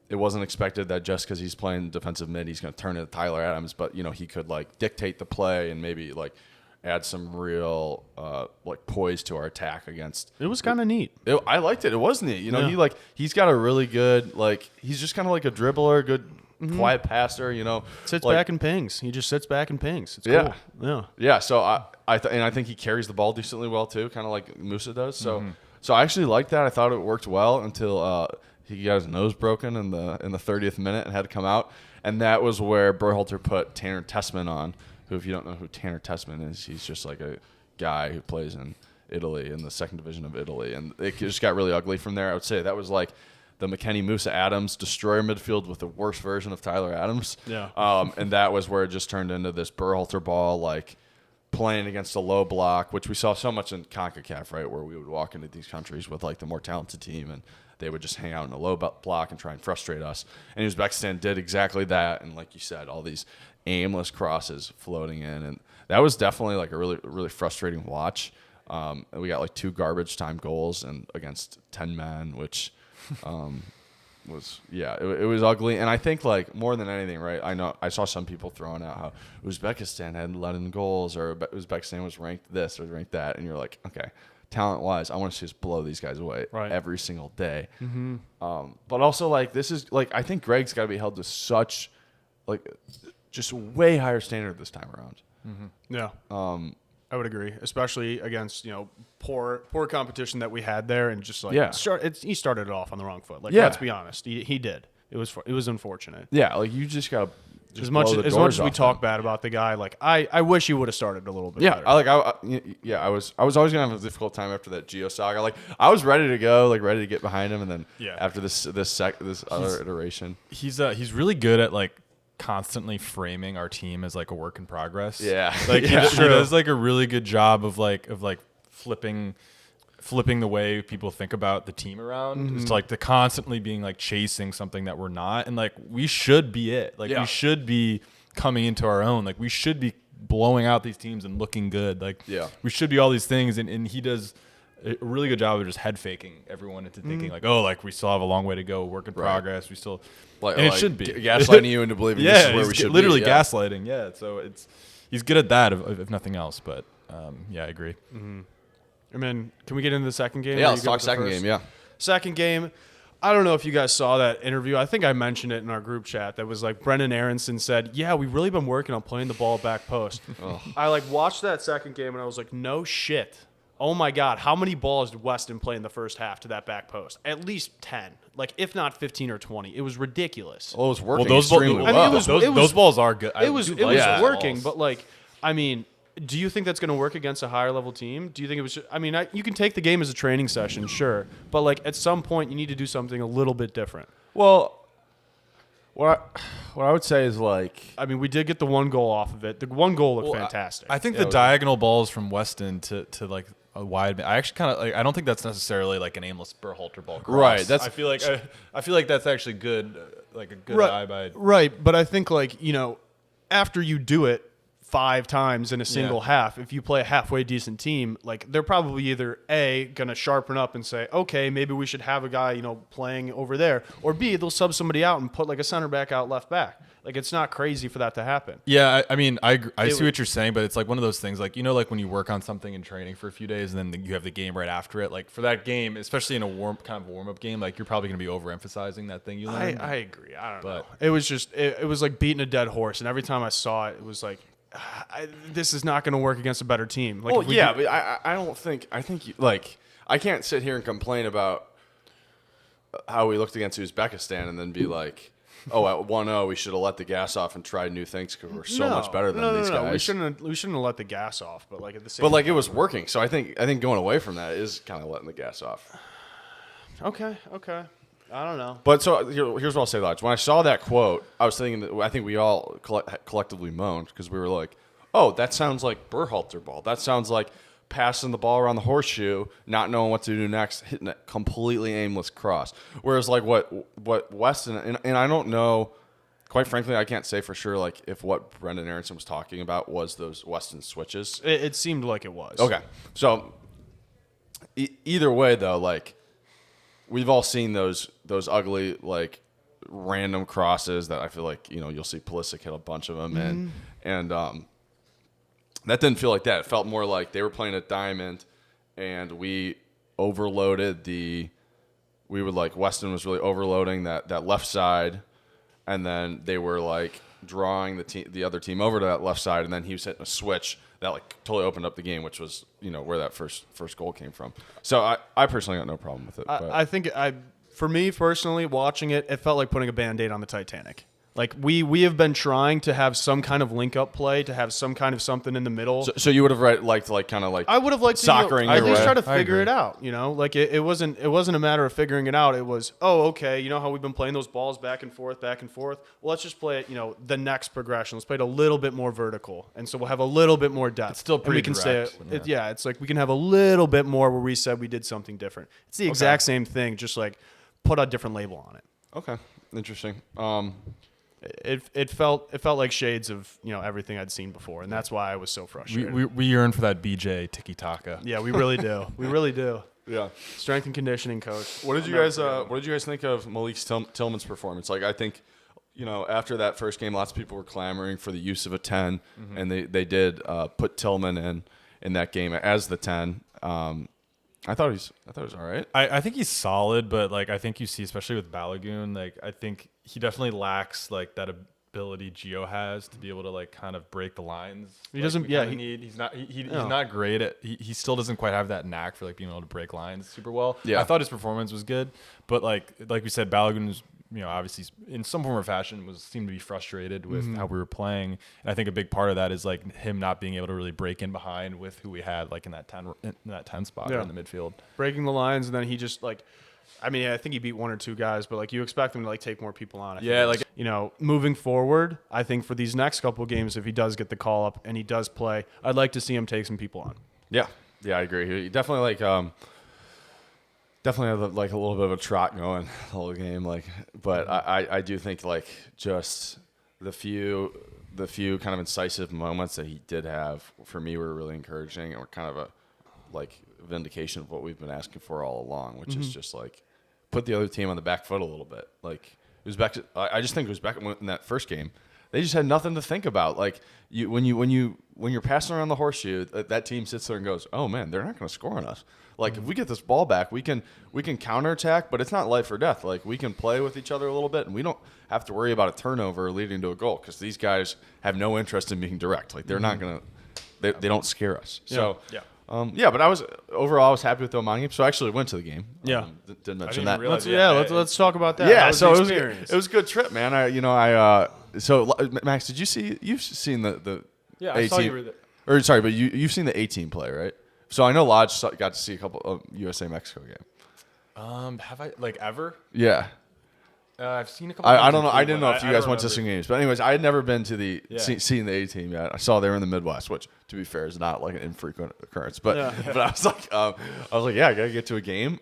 it wasn't expected that just because he's playing defensive mid, he's going to turn into Tyler Adams, but, he could like dictate the play and maybe like add some real like poise to our attack against. It was kind of neat. I liked it. It was neat. He's got a really good he's just kind of like a dribbler, good quiet passer. Sits like, back and pings. He just sits back and pings. It's yeah, cool. Yeah. So I think he carries the ball decently well too, kind of like Musa does. So I actually liked that. I thought it worked well until he got his nose broken in the 30th minute and had to come out. And that was where Berhalter put Tanner Tessman on, who, if you don't know who Tanner Tessman is, he's just like a guy who plays in Italy, in the second division of Italy. And it just got really ugly from there. I would say that was like the McKennie Musa Adams destroyer midfield with the worst version of Tyler Adams. Yeah. And that was where it just turned into this Berhalter ball, like playing against a low block, which we saw so much in CONCACAF, right, where we would walk into these countries with like the more talented team and they would just hang out in a low block and try and frustrate us. And Uzbekistan did exactly that. And like you said, all these aimless crosses floating in. And that was definitely like a really, really frustrating watch. And we got like 2 garbage time goals and against 10 men, which was, it was ugly. And I think like more than anything, right, I know I saw some people throwing out how Uzbekistan hadn't let in goals or Uzbekistan was ranked this or ranked that. And you're like, okay, talent-wise, I want to see us blow these guys away every single day. Mm-hmm. But also, like, this is, like, I think Greg's got to be held to such, like, just way higher standard this time around. Mm-hmm. Yeah. I would agree, especially against, poor competition that we had there and just, like, he started it off on the wrong foot. Like, let's be honest. He did. It was unfortunate. Yeah, like, you just got to as much as we talk bad about the guy, like I wish he would have started a little bit better. I was always gonna have a difficult time after that Gio saga. Like I was ready to go, like ready to get behind him, and then after this other iteration, he's really good at like constantly framing our team as like a work in progress. Yeah, like he does like a really good job of flipping the way people think about the team around. It's like the constantly being like chasing something that we're not, and like we should be it. Like we should be coming into our own. Like we should be blowing out these teams and looking good. Like we should be all these things, and he does a really good job of just head faking everyone into thinking like, oh, like we still have a long way to go, work in progress. We still, and it should be gaslighting you into believing this is where we should literally be. Gaslighting. Yeah, so he's good at that if nothing else. But I agree. Mm-hmm. And then, can we get into the second game? Yeah, let's talk second game, yeah. Second game, I don't know if you guys saw that interview. I think I mentioned it in our group chat. That was like Brendan Aronson said, yeah, we've really been working on playing the ball back post. I like watched that second game, and I was like, no shit. Oh, my God. How many balls did Weston play in the first half to that back post? At least 10. Like, if not 15 or 20. It was ridiculous. Well, it was working extremely well. I mean, those balls are good. It was working, but, like, I mean, do you think that's going to work against a higher level team? Do you think it was? You can take the game as a training session, sure, but like at some point you need to do something a little bit different. Well, what I would say is like, we did get the one goal off of it. The one goal looked fantastic. I think the diagonal balls from Weston to like a wide. I actually kind of like. I don't think that's necessarily like an aimless Berhalter ball cross. Right. That's. I feel like that's actually good. Like a good eye by. Right, but I think like after you do it 5 times in a single half, if you play a halfway decent team, like they're probably either A, gonna sharpen up and say, okay, maybe we should have a guy, playing over there, or B, they'll sub somebody out and put like a center back out left back. Like it's not crazy for that to happen. Yeah, I see what you're saying, but it's like one of those things, like like when you work on something in training for a few days and then you have the game right after it. Like for that game, especially in a warm up game, like you're probably gonna be overemphasizing that thing you learned. I agree. I don't know. It was just it was like beating a dead horse, and every time I saw it, it was like. This is not going to work against a better team. Like, but I don't think. I think I can't sit here and complain about how we looked against Uzbekistan and then be like, oh, at 1-0 we should have let the gas off and tried new things because we're so much better than these guys. We shouldn't have let the gas off, but like at the same. But like it was working, so I think going away from that is kind of letting the gas off. Okay. I don't know. But so here's what I'll say, Lodge. When I saw that quote, I was thinking that I think we all collectively moaned because we were like, oh, that sounds like Berhalter ball. That sounds like passing the ball around the horseshoe, not knowing what to do next, hitting a completely aimless cross. Whereas like what Weston, and I don't know, quite frankly, I can't say for sure like if what Brendan Aronson was talking about was those Weston switches. It seemed like it was. Okay. So either way, though, like, we've all seen those ugly, like, random crosses that I feel like, you'll see Pulisic hit a bunch of them. And that didn't feel like that. It felt more like they were playing a diamond and we overloaded Weston was really overloading that left side. And then they were, like, drawing the other team over to that left side. And then he was hitting a switch that, like, totally opened up the game, which was, where that first goal came from. So I personally got no problem with it. I think for me personally, watching it, it felt like putting a Band-Aid on the Titanic. Like we have been trying to have some kind of link-up play, to have some kind of something in the middle. So you would have liked like kind of like I would have liked soccering to, at your least way. try to figure it out. Like it wasn't a matter of figuring it out. It was, oh, okay, you know how we've been playing those balls back and forth. Well, let's just play it. The next progression. Let's play it a little bit more vertical, and so we'll have a little bit more depth. It's still and pretty we can direct. it's like we can have a little bit more where we said we did something different. It's the exact same thing, just like put a different label on it. Okay, interesting. It felt like shades of everything I'd seen before, and that's why I was so frustrated. We yearn for that BJ tiki taka. Yeah, we really do. We really do. Yeah. Strength and conditioning coach. What did you guys think of Malik Tillman's performance? Like, I think, after that first game, lots of people were clamoring for the use of a 10, and they did put Tillman in that game as the 10. I thought he was all right. I think he's solid, but like I think you see, especially with Balagoon, like I think he definitely lacks like that ability Gio has to be able to like kind of break the lines. He doesn't. Yeah, he's not great at. He still doesn't quite have that knack for like being able to break lines super well. Yeah, I thought his performance was good, but like we said, Balagoon was obviously in some form or fashion seemed to be frustrated with how we were playing. And I think a big part of that is like him not being able to really break in behind with who we had like in that 10 spot in the midfield. Breaking the lines, and then he just like, I think he beat one or two guys, but like you expect him to like take more people on. Moving forward, I think for these next couple of games, if he does get the call up and he does play, I'd like to see him take some people on. Yeah, I agree. He definitely definitely had like a little bit of a trot going the whole game, but I do think like just the few kind of incisive moments that he did have for me were really encouraging, and were kind of a like vindication of what we've been asking for all along, which is just like put the other team on the back foot a little bit. Like I just think Uzbekistan in that first game, they just had nothing to think about. Like when you're passing around the horseshoe, that team sits there and goes, "Oh man, they're not going to score on us." Like if we get this ball back, we can counterattack, but it's not life or death. Like we can play with each other a little bit, and we don't have to worry about a turnover leading to a goal because these guys have no interest in being direct. Like they're not gonna, they don't scare us. So but I was happy with the Oman game. So I actually went to the game. Yeah, didn't mention that. Let's talk about that. Yeah, so it was a good trip, man. So Max, you've seen the I saw you were there. Or sorry, but you've seen the A-team play, right? So I know Lodge got to see a couple of USA Mexico game. Have I like ever? Yeah. I've seen a couple. I don't know. I didn't know if you guys went to some games, but anyways, I had never been to seeing the A-team yet. I saw they were in the Midwest, which to be fair is not like an infrequent occurrence. But but I was like, yeah, I gotta get to a game.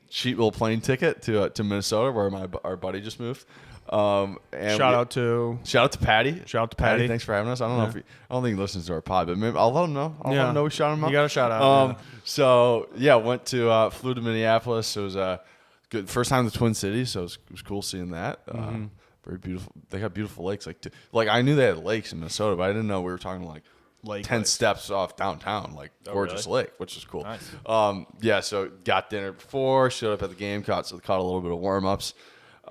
Cheap little plane ticket to Minnesota where our buddy just moved. And shout out to Patty. Shout out to Patty. Thanks for having us. I don't know if I don't think he listens to our pod, but maybe I'll let him know. Let him know we shout him out. You got a shout out. So flew to Minneapolis. It was good first time in the Twin Cities, so it was cool seeing that. Very beautiful. They got beautiful lakes. Like I knew they had lakes in Minnesota, but I didn't know we were talking like 10 steps off downtown, like gorgeous lake, which is cool. Nice. So got dinner before, showed up at the game, caught a little bit of warm ups. It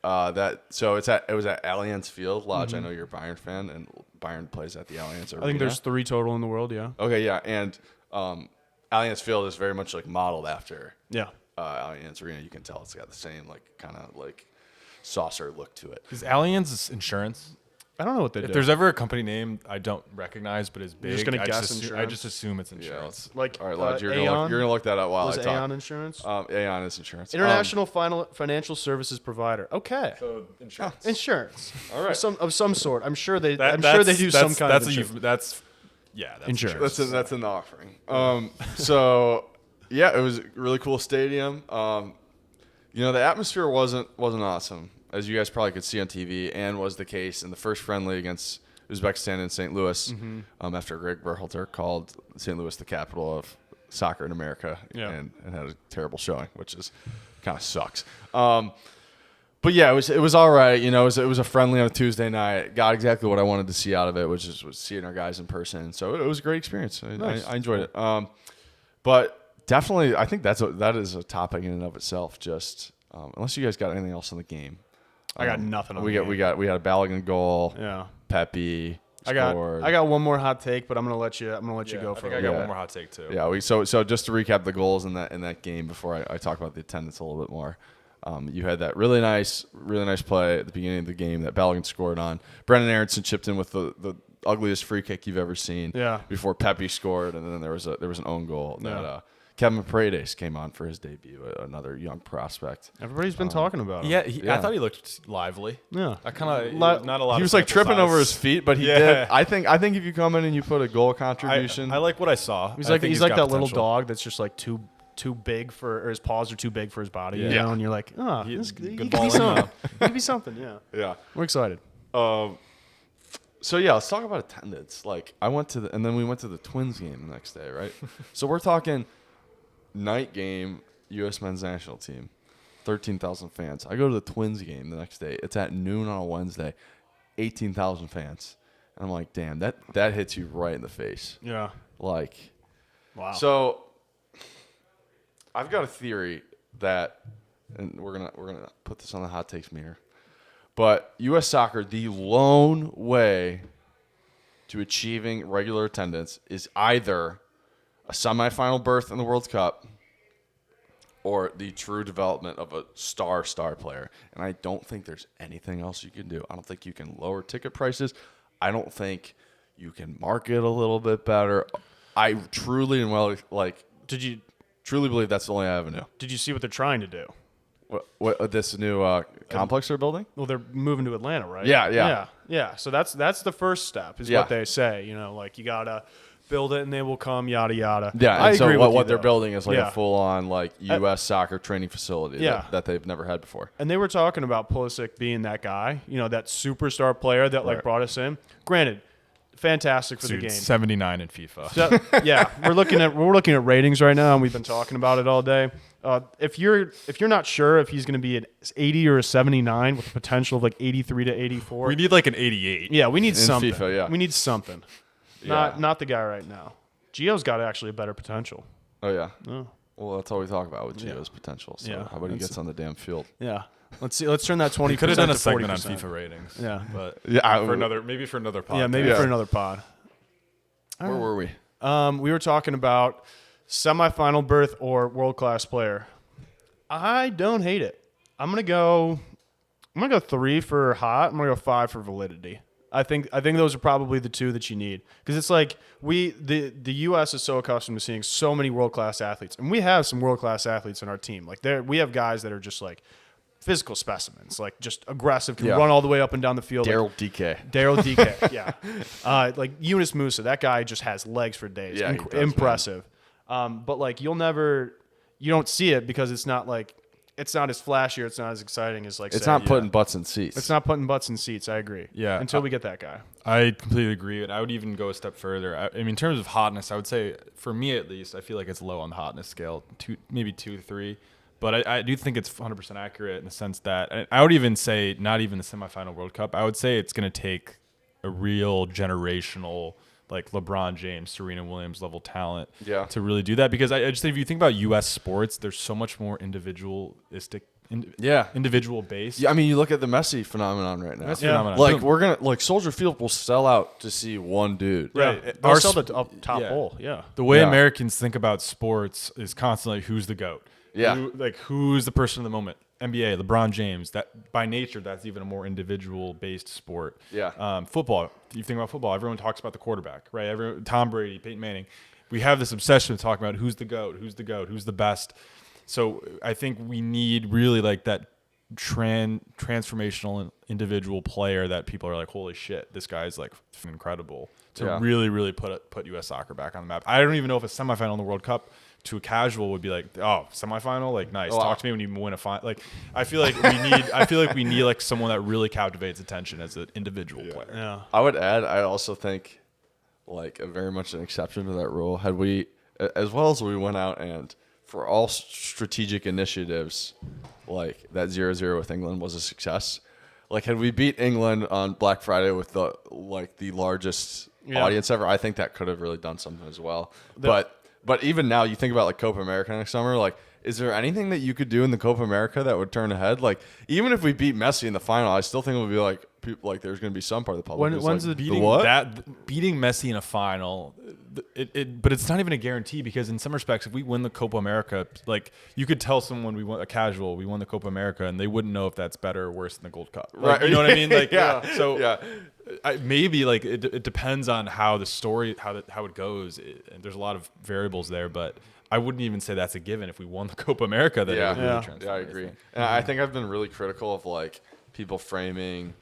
was at Allianz Field. Lodge, I know you're a Bayern fan, and Bayern plays at the Allianz Arena. I think there's 3 total in the world. Yeah. Okay, yeah, and Allianz Field is very much like modeled after Allianz Arena. You can tell it's got the same like kind of like saucer look to it. Is Allianz insurance? I don't know what they do. If there's ever a company name I don't recognize but is big, You're just gonna guess insurance? I just assume it's insurance. Yeah. All right, Lodge, you're gonna look that up while I talk. Aon Insurance? Aon is insurance. International financial services provider. Okay. So insurance. Insurance. All right. Of some sort. I'm sure they do some kind of insurance. That's insurance. That's an offering. It was a really cool stadium. The atmosphere wasn't awesome, as you guys probably could see on TV, and was the case in the first friendly against Uzbekistan in St. Louis, after Greg Berhalter called St. Louis the capital of soccer in America, and had a terrible showing, which is kind of sucks. But yeah, it was all right. It was a friendly on a Tuesday night. Got exactly what I wanted to see out of it, which was seeing our guys in person. So it was a great experience. Nice. I enjoyed it. But definitely, I think that is a topic in and of itself. Just unless you guys got anything else on the game. I got nothing on we the got game. we had a Balogun goal. Yeah. Pepe. I got one more hot take, but I'm gonna let you go for I it. got one more hot take too. Yeah, so just to recap the goals in that game before I talk about the attendance a little bit more. You had that really nice play at the beginning of the game that Balogun scored on. Brendan Aronson chipped in with the ugliest free kick you've ever seen. Yeah. Before Pepe scored, and then there was an own goal that Kevin Paredes came on for his debut, another young prospect. Everybody's been talking about him. Yeah, I thought he looked lively. Yeah. I kind of not a lot. He of was like tripping sample over size. his feet, but he did. I think if you come in and you put a goal contribution, I like what I saw. He's I like think he's like got that little potential. dog that's just like too big for, or his paws are too big for his body. You know, and you're like, oh, he good could ball be in, something. He could be something. Yeah. yeah. We're excited. So yeah, let's talk about attendance. Like and then we went to the Twins game the next day, right? So we're talking night game, U.S. men's national team, 13,000 fans. I go to the Twins game the next day. It's at noon on a Wednesday, 18,000 fans, and I'm like, damn, that hits you right in the face. Yeah. Like, Wow. So I've got a theory that, and we're gonna put this on the hot takes meter. But U.S. soccer, the lone way to achieving regular attendance is either a semifinal berth in the World Cup or the true development of a star player. And I don't think there's anything else you can do. I don't think you can lower ticket prices. I don't think you can market a little bit better. I truly truly believe that's the only avenue. Did you see what they're trying to do? What this new complex they're building? Well, they're moving to Atlanta, right? Yeah. So that's the first step, is what they say. You know, like you gotta build it, and they will come. Yada yada. Yeah, I and agree so with what you, they're though. building is like Yeah. a full-on like U.S. soccer training facility that they've never had before. And they were talking about Pulisic being that guy, you know, that superstar player that like brought us in. Granted, fantastic for the game. 79 in FIFA. So, yeah, we're looking at ratings right now, and we've been talking about it all day. If you're not sure if he's going to be an 80 or a 79 with the potential of like 83 to 84, We need like an 88. yeah, we need In something. FIFA, yeah. We need something. Not the guy right now. Gio's got actually a better potential. Oh yeah. Oh. Well, that's all we talk about with Gio's potential. So Yeah, how about he gets on the damn field? Yeah. Let's see. Let's turn that 20%. We could have done a to segment on 40%. FIFA ratings. Yeah. But Yeah, for another podcast. Yeah, maybe for another pod. Where were we? We were talking about semifinal berth or world-class player. I don't hate it. I'm gonna go 3 for hot. I'm gonna go 5 for validity. I think those are probably the two that you need, because it's like the U.S. is so accustomed to seeing so many world-class athletes, and we have some world-class athletes on our team. Like we have guys that are just like physical specimens, like just aggressive, can run all the way up and down the field. Daryl DK. Daryl DK, yeah. Like Yunus Musa, that guy just has legs for days. Yeah, he does, impressive. But like you don't see it because it's not as flashy or it's not as exciting as like. It's say, not putting butts in seats. It's not putting butts in seats. I agree. Yeah. Until we get that guy. I completely agree, and I would even go a step further. I mean, in terms of hotness, I would say, for me at least, I feel like it's low on the hotness scale, maybe 2 to 3. But I do think it's 100% accurate in the sense that, and I would even say not even the semifinal World Cup. I would say it's going to take a real generational, like LeBron James, Serena Williams level talent to really do that. Because I just think if you think about U.S. sports, there's so much more individualistic. Individual based. Yeah, I mean, you look at the Messi phenomenon right now. Messi phenomenon. Like Boom. we're gonna Soldier Field will sell out to see one dude. Right. Yeah. Our They'll sell sp- the top hole. Yeah. The way Yeah. Americans think about sports is constantly who's the GOAT. Yeah. Who's the person of the moment? NBA, LeBron James. That by nature, that's even a more individual-based sport. Yeah. Football. You think about football, everyone talks about the quarterback, right? Tom Brady, Peyton Manning. We have this obsession with talking about who's the GOAT, who's the best. So I think we need really like that transformational individual player that people are like, holy shit, this guy's like incredible to really put U.S. soccer back on the map. I don't even know if a semifinal in the World Cup to a casual would be like, oh, semifinal, like nice. Talk to me when you win a final. Like I feel like we need like someone that really captivates attention as an individual player. Yeah. I would add, I also think like a very much an exception to that rule. Had we, as well as we went out and for all strategic initiatives, like that 0-0 with England was a success. Like had we beat England on Black Friday with the largest audience ever, I think that could have really done something as well. But even now, you think about like Copa America next summer, like is there anything that you could do in the Copa America that would turn ahead? Like, even if we beat Messi in the final, I still think it would be like, people, like there's going to be some part of the public. When's like, beating beating Messi in a final? But it's not even a guarantee, because in some respects, if we win the Copa America, like you could tell someone we won the Copa America, and they wouldn't know if that's better or worse than the Gold Cup. Like, right? You know what I mean? Like, yeah. So yeah. maybe like it depends on how the story how it goes. And there's a lot of variables there, but I wouldn't even say that's a given. If we won the Copa America, that it would really transform. Yeah, I agree. And I think I've been really critical of like people framing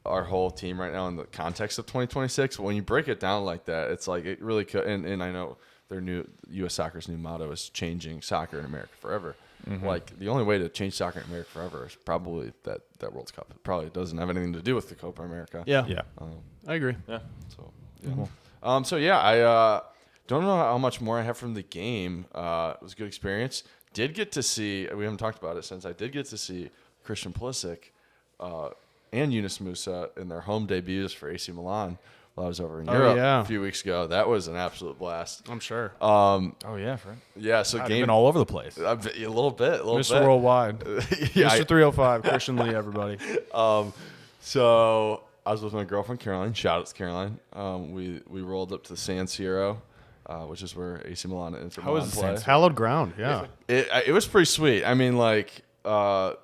our whole team right now in the context of 2026. But when you break it down like that, it's like it really could. And I know their new U.S. Soccer's new motto is changing soccer in America forever. Mm-hmm. Like the only way to change soccer in America forever is probably that World Cup. It probably doesn't have anything to do with the Copa America. Yeah. I agree. Yeah. So yeah. I don't know how much more I have from the game. It was a good experience. Did get to see. We haven't talked about it since. I did get to see Christian Pulisic and Yunus Musa in their home debuts for AC Milan while I was over in Europe a few weeks ago. That was an absolute blast. I'm sure. Yeah, Frank. Yeah, so I've game been all over the place. a little bit. Mr. Worldwide. Yeah, Mr. 305, Christian Lee, everybody. So I was with my girlfriend Caroline. Shout out to Caroline. We rolled up to the San Siro, which is where AC Milan and Inter Milan play. Hallowed ground, yeah. It was pretty sweet. I mean, like very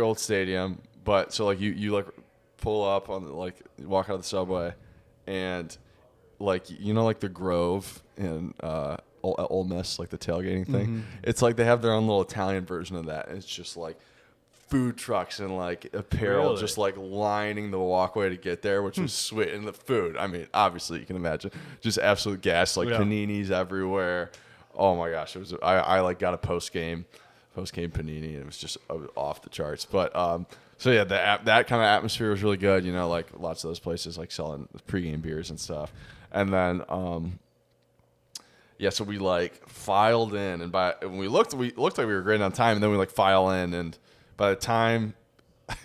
old stadium, but so like you like pull up on like walk out of the subway, and like like the Grove in Ole Miss, like the tailgating thing. Mm-hmm. It's like they have their own little Italian version of that. And it's just like food trucks and like apparel just like lining the walkway to get there, which was sweet. And the food, I mean, obviously you can imagine, just absolute gas, like paninis everywhere. Oh my gosh, it was. I like got a post game panini, and it was just off the charts. But so yeah, that kind of atmosphere was really good. Like lots of those places like selling pregame beers and stuff. And then so we like filed in, and when we looked like we were great on time, and then we like file in, and by the time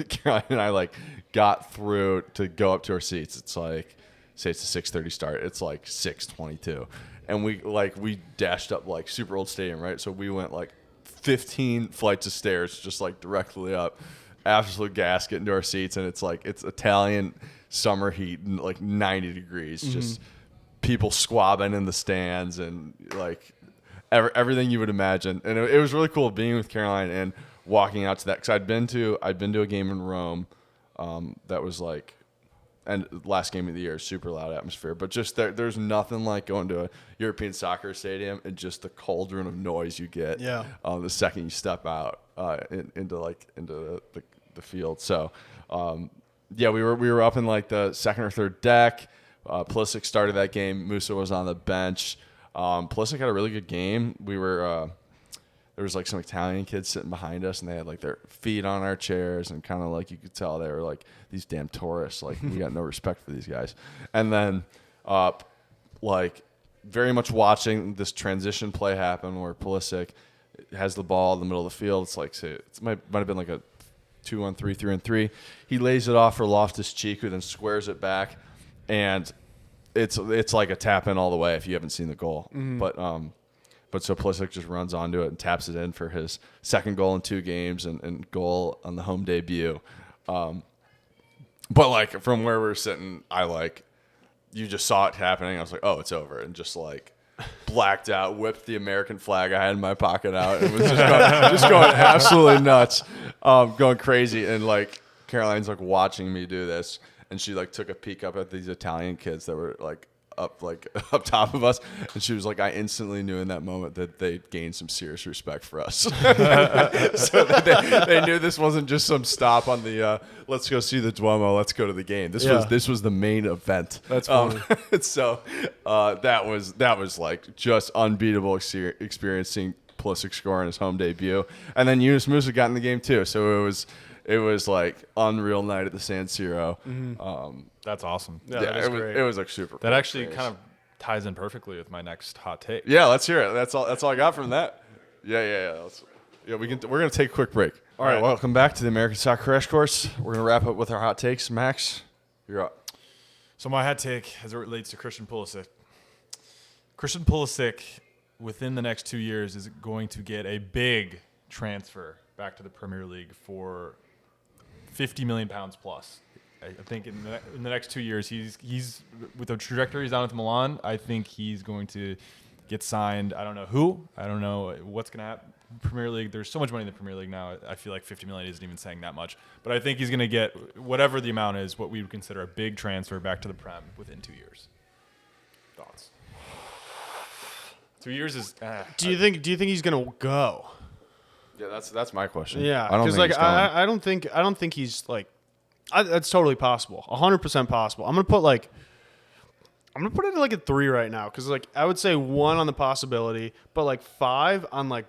Caroline and I like got through to go up to our seats, it's like, say it's a 6:30 start, it's like 6:22, and we dashed up like super old stadium, right? So we went like 15 flights of stairs just like directly up, absolute gas, getting to our seats, and it's Italian summer heat, like 90 degrees, just people squabbing in the stands, and like everything you would imagine. And it was really cool being with Caroline and walking out to that, because I'd been to a game in Rome that was like, and last game of the year, super loud atmosphere, but just there's nothing like going to a European soccer stadium and just the cauldron of noise you get the second you step out into the field. So we were up in like the second or third deck. Pulisic started that game. Musa was on the bench. Pulisic had a really good game. We were there was like some Italian kids sitting behind us, and they had like their feet on our chairs, and kind of like you could tell they were like these damn tourists. Like we got no respect for these guys. And then like very much watching this transition play happen where Pulisic has the ball in the middle of the field. It's like it might have been like a 2-on-3, 3-on-3. He lays it off for Loftus-Cheek, who then squares it back, and it's like a tap in all the way if you haven't seen the goal. But so Pulisic just runs onto it and taps it in for his second goal in 2 games and goal on the home debut. But like from where we're sitting, you just saw it happening. I was like, oh, it's over, and just like blacked out, whipped the American flag I had in my pocket out, and was just going absolutely nuts, going crazy. And like Caroline's like watching me do this, and she like took a peek up at these Italian kids that were like up top of us, and she was like, I instantly knew in that moment that they gained some serious respect for us. So they knew this wasn't just some stop on the let's go see the Duomo, let's go to the game. This was the main event. That's funny. So that was like just unbeatable experiencing Pulisic score on his home debut, and then Yunus Musa got in the game too. So it was like unreal night at the San Siro. That's awesome. It was like super. That actually kind of ties in perfectly with my next hot take. Yeah, let's hear it. That's all I got from that. Yeah. We're gonna take a quick break. All right, welcome back to the American Soccer Crash Course. We're gonna wrap up with our hot takes. Max, you're up. So my hot take, as it relates to Christian Pulisic. Christian Pulisic within the next 2 years is going to get a big transfer back to the Premier League for £50 million plus. I think in the next 2 years, he's with the trajectory he's on with Milan. I think he's going to get signed. I don't know who. I don't know what's going to happen. Premier League. There's so much money in the Premier League now. I feel like 50 million isn't even saying that much. But I think he's going to get whatever the amount is, what we would consider a big transfer back to the Prem within 2 years. Thoughts? 2 years is. Do you think he's going to go? Yeah, that's my question. Yeah, I don't think like he's going. I don't think he's like. That's totally possible. 100% possible. I'm gonna put it at like a 3 right now because like I would say 1 on the possibility, but like 5 on like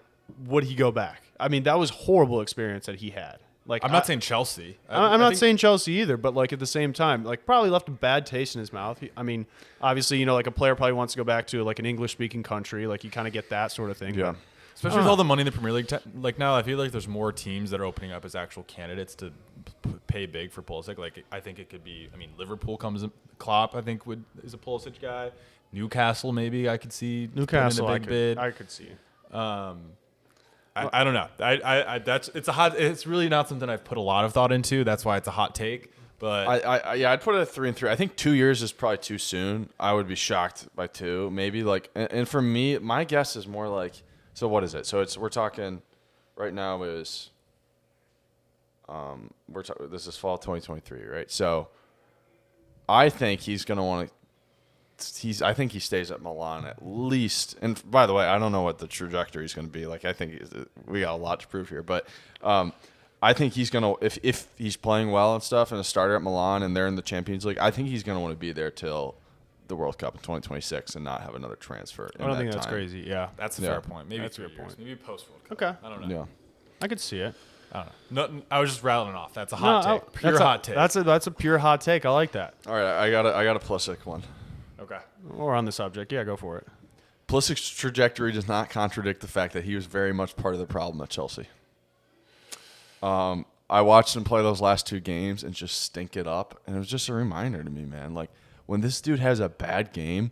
would he go back? I mean, that was horrible experience that he had. Like I'm not saying Chelsea. I'm not saying Chelsea either, but like at the same time, like probably left a bad taste in his mouth. I mean, obviously, like a player probably wants to go back to like an English-speaking country. Like you kind of get that sort of thing. Yeah. Especially with all the money in the Premier League. Like now, I feel like there's more teams that are opening up as actual candidates to pay big for Pulisic. Like I think it could be. I mean, Liverpool comes. Klopp, I think, is a Pulisic guy. Newcastle, maybe I could see. Newcastle, in a big bid. I could see. I don't know. It's really not something I've put a lot of thought into. That's why it's a hot take. But I'd put it at 3 and 3. I think 2 years is probably too soon. I would be shocked by 2, maybe like. And for me, my guess is more like. So what is it? So we're talking right now is this is fall 2023, right? So I think he's going to want to I think he stays at Milan at least. And by the way, I don't know what the trajectory is going to be. Like I think we got a lot to prove here, but I think he's going to if he's playing well and stuff and a starter at Milan and they're in the Champions League, I think he's going to want to be there till the World Cup in 2026 and not have another transfer. I don't think that's crazy. Yeah, that's a fair point. Maybe that's 3 a fair years. point. Maybe post World Cup. Okay. I don't know. Yeah. I could see it. I don't know. I was just rattling off. That's a hot take. Pure hot take. That's a pure hot take. I like that. All right, I got a Pulisic one. Okay. We're on the subject. Yeah, go for it. Pulisic's trajectory does not contradict the fact that he was very much part of the problem at Chelsea. I watched him play those last 2 games and just stink it up, and it was just a reminder to me, man. Like when this dude has a bad game,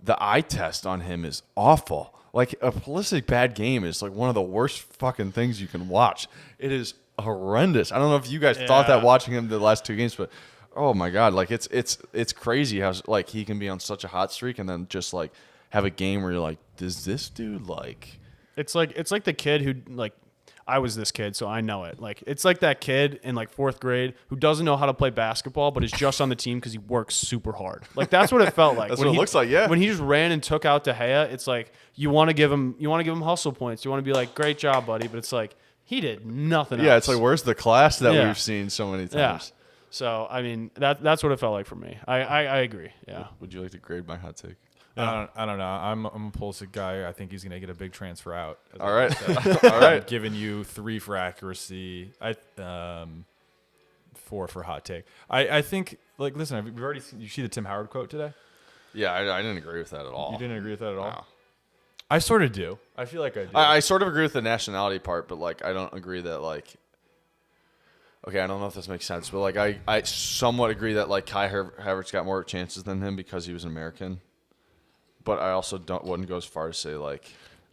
the eye test on him is awful. Like a Pulisic bad game is like one of the worst fucking things you can watch. It is horrendous. I don't know if you guys thought that watching him the last 2 games, but oh my god, like it's crazy how like he can be on such a hot streak and then just like have a game where you're like, does this dude like? It's like the kid who like. I was this kid, so I know it. Like it's like that kid in like 4th grade who doesn't know how to play basketball, but is just on the team because he works super hard. Like that's what it felt like. That's what it looks like. Yeah. When he just ran and took out De Gea, it's like you want to give him hustle points. You want to be like, great job, buddy. But it's like he did nothing. Yeah, else. it's like where's the class that we've seen so many times. Yeah. So I mean that's what it felt like for me. I agree. Yeah. Would you like to grade my hot take? I don't know. I'm a Pulisic guy. I think he's going to get a big transfer out. All right. All right. I'm giving you 3 for accuracy. 4 for hot take. I think, like, listen, we've already seen, you see the Tim Howard quote today? Yeah, I didn't agree with that at all. You didn't agree with that at all? No. I sort of do. I feel like I do. I sort of agree with the nationality part, but like I don't agree that like. Okay, I don't know if this makes sense, but like I somewhat agree that like Kai Havertz got more chances than him because he was an American. But I also wouldn't go as far as say like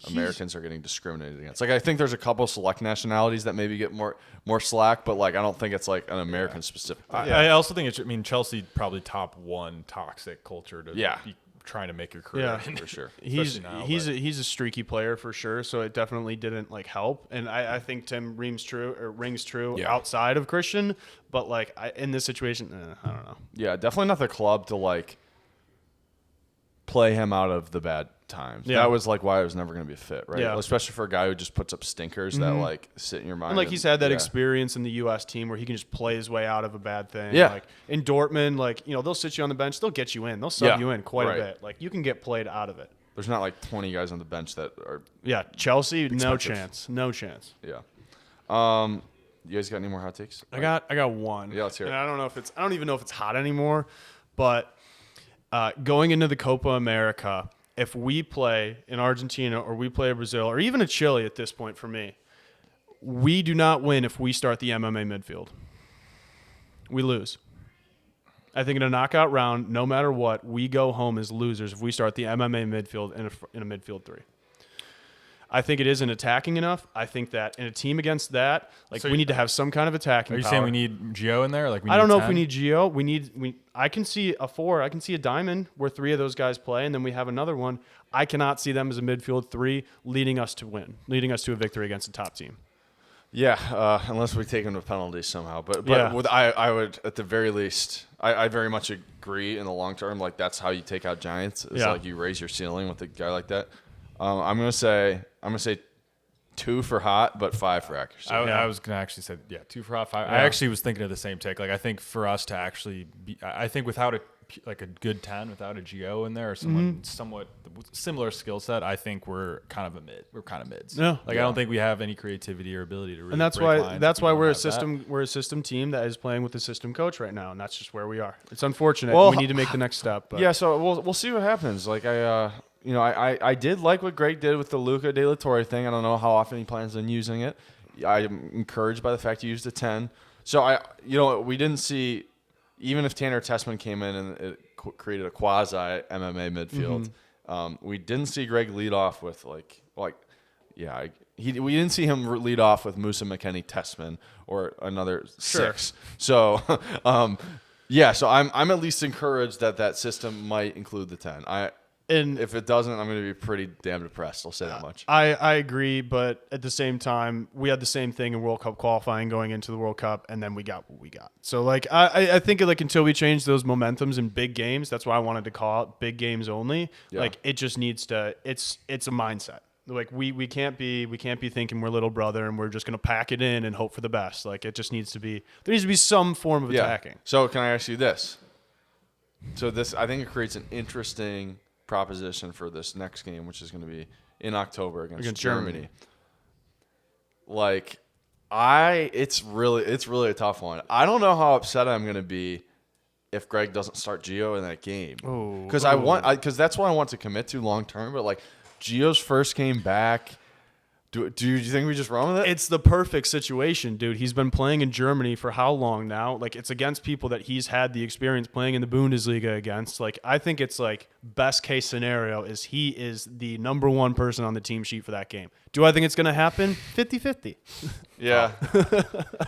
Americans are getting discriminated against. Like I think there's a couple select nationalities that maybe get more slack, but like I don't think it's like an American specific thing. I also think it's. I mean, Chelsea probably top 1 toxic culture to be trying to make your career in, for sure. He's a streaky player for sure, so it definitely didn't like help. And I think Tim rings true outside of Christian, but like in this situation, I don't know. Yeah, definitely not the club to like play him out of the bad times. Yeah. That was like why it was never going to be a fit, right? Yeah. Especially for a guy who just puts up stinkers that like sit in your mind. And like he's had that experience in the U.S. team where he can just play his way out of a bad thing. Yeah. Like in Dortmund, like they'll sit you on the bench, they'll get you in, they'll sub you in quite a bit. Like you can get played out of it. There's not like 20 guys on the bench that are. Yeah, Chelsea, expensive. no chance. Yeah. You guys got any more hot takes? I got one. Yeah, let's hear it. And I don't even know if it's hot anymore, but going into the Copa America. If we play in Argentina or we play Brazil or even a Chile at this point for me, we do not win if we start the MMA midfield. We lose. I think in a knockout round, no matter what, we go home as losers if we start the MMA midfield in a midfield 3. I think it isn't attacking enough. I think that in a team against that, like we need to have some kind of attacking. Are you power. saying we need Gio in there? Like we I don't need know 10? if we need Gio. I can see a 4. I can see a diamond where 3 of those guys play, and then we have another one. I cannot see them as a midfield 3 leading us to a victory against a top team. Yeah, unless we take them to penalties somehow. But Yeah. I would at the very least, I very much agree in the long term. Like that's how you take out giants. It's like you raise your ceiling with a guy like that. I'm gonna say 2 for hot, but 5 for accuracy. I was gonna actually say 2 for hot, 5. I actually was thinking of the same take. Like I think for us to actually be, I think without a good 10, without a Gio in there or someone somewhat similar skill set, I think we're kind of a mid. We're kind of mids. Yeah. I don't think we have any creativity or ability to really. And that's break why lines if we we're don't a have that. We're a system team that is playing with a system coach right now, and that's just where we are. It's unfortunate. Well, we need to make the next step. But. Yeah, so we'll see what happens. Like I did like what Greg did with the Luca De La Torre thing. I don't know how often he plans on using it. I'm encouraged by the fact he used a 10. So we didn't see, even if Tanner Tessman came in and it created a quasi MMA midfield. We didn't see Greg lead off with we didn't see him lead off with Musa McKennie Tessman or another 6. So so I'm at least encouraged that system might include the 10. And if it doesn't, I'm going to be pretty damn depressed. I'll say that much. I agree, but at the same time, we had the same thing in World Cup qualifying going into the World Cup, and then we got what we got. So, I think until we change those momentums in big games, that's why I wanted to call it big games only. Yeah. It just needs to. It's a mindset. We can't be thinking we're little brother and we're just going to pack it in and hope for the best. It just needs to be. There needs to be some form of attacking. So can I ask you this? So I think it creates an interesting proposition for this next game, which is going to be in October against Germany. It's really a tough one. I don't know how upset I'm going to be if Greg doesn't start Gio in that game. Because that's what I want to commit to long term. But Gio's first game back. Do you think we just run with it? It's the perfect situation, dude. He's been playing in Germany for how long now? It's against people that he's had the experience playing in the Bundesliga against. I think it's best case scenario is he is the number 1 person on the team sheet for that game. Do I think it's going to happen? 50-50. Yeah.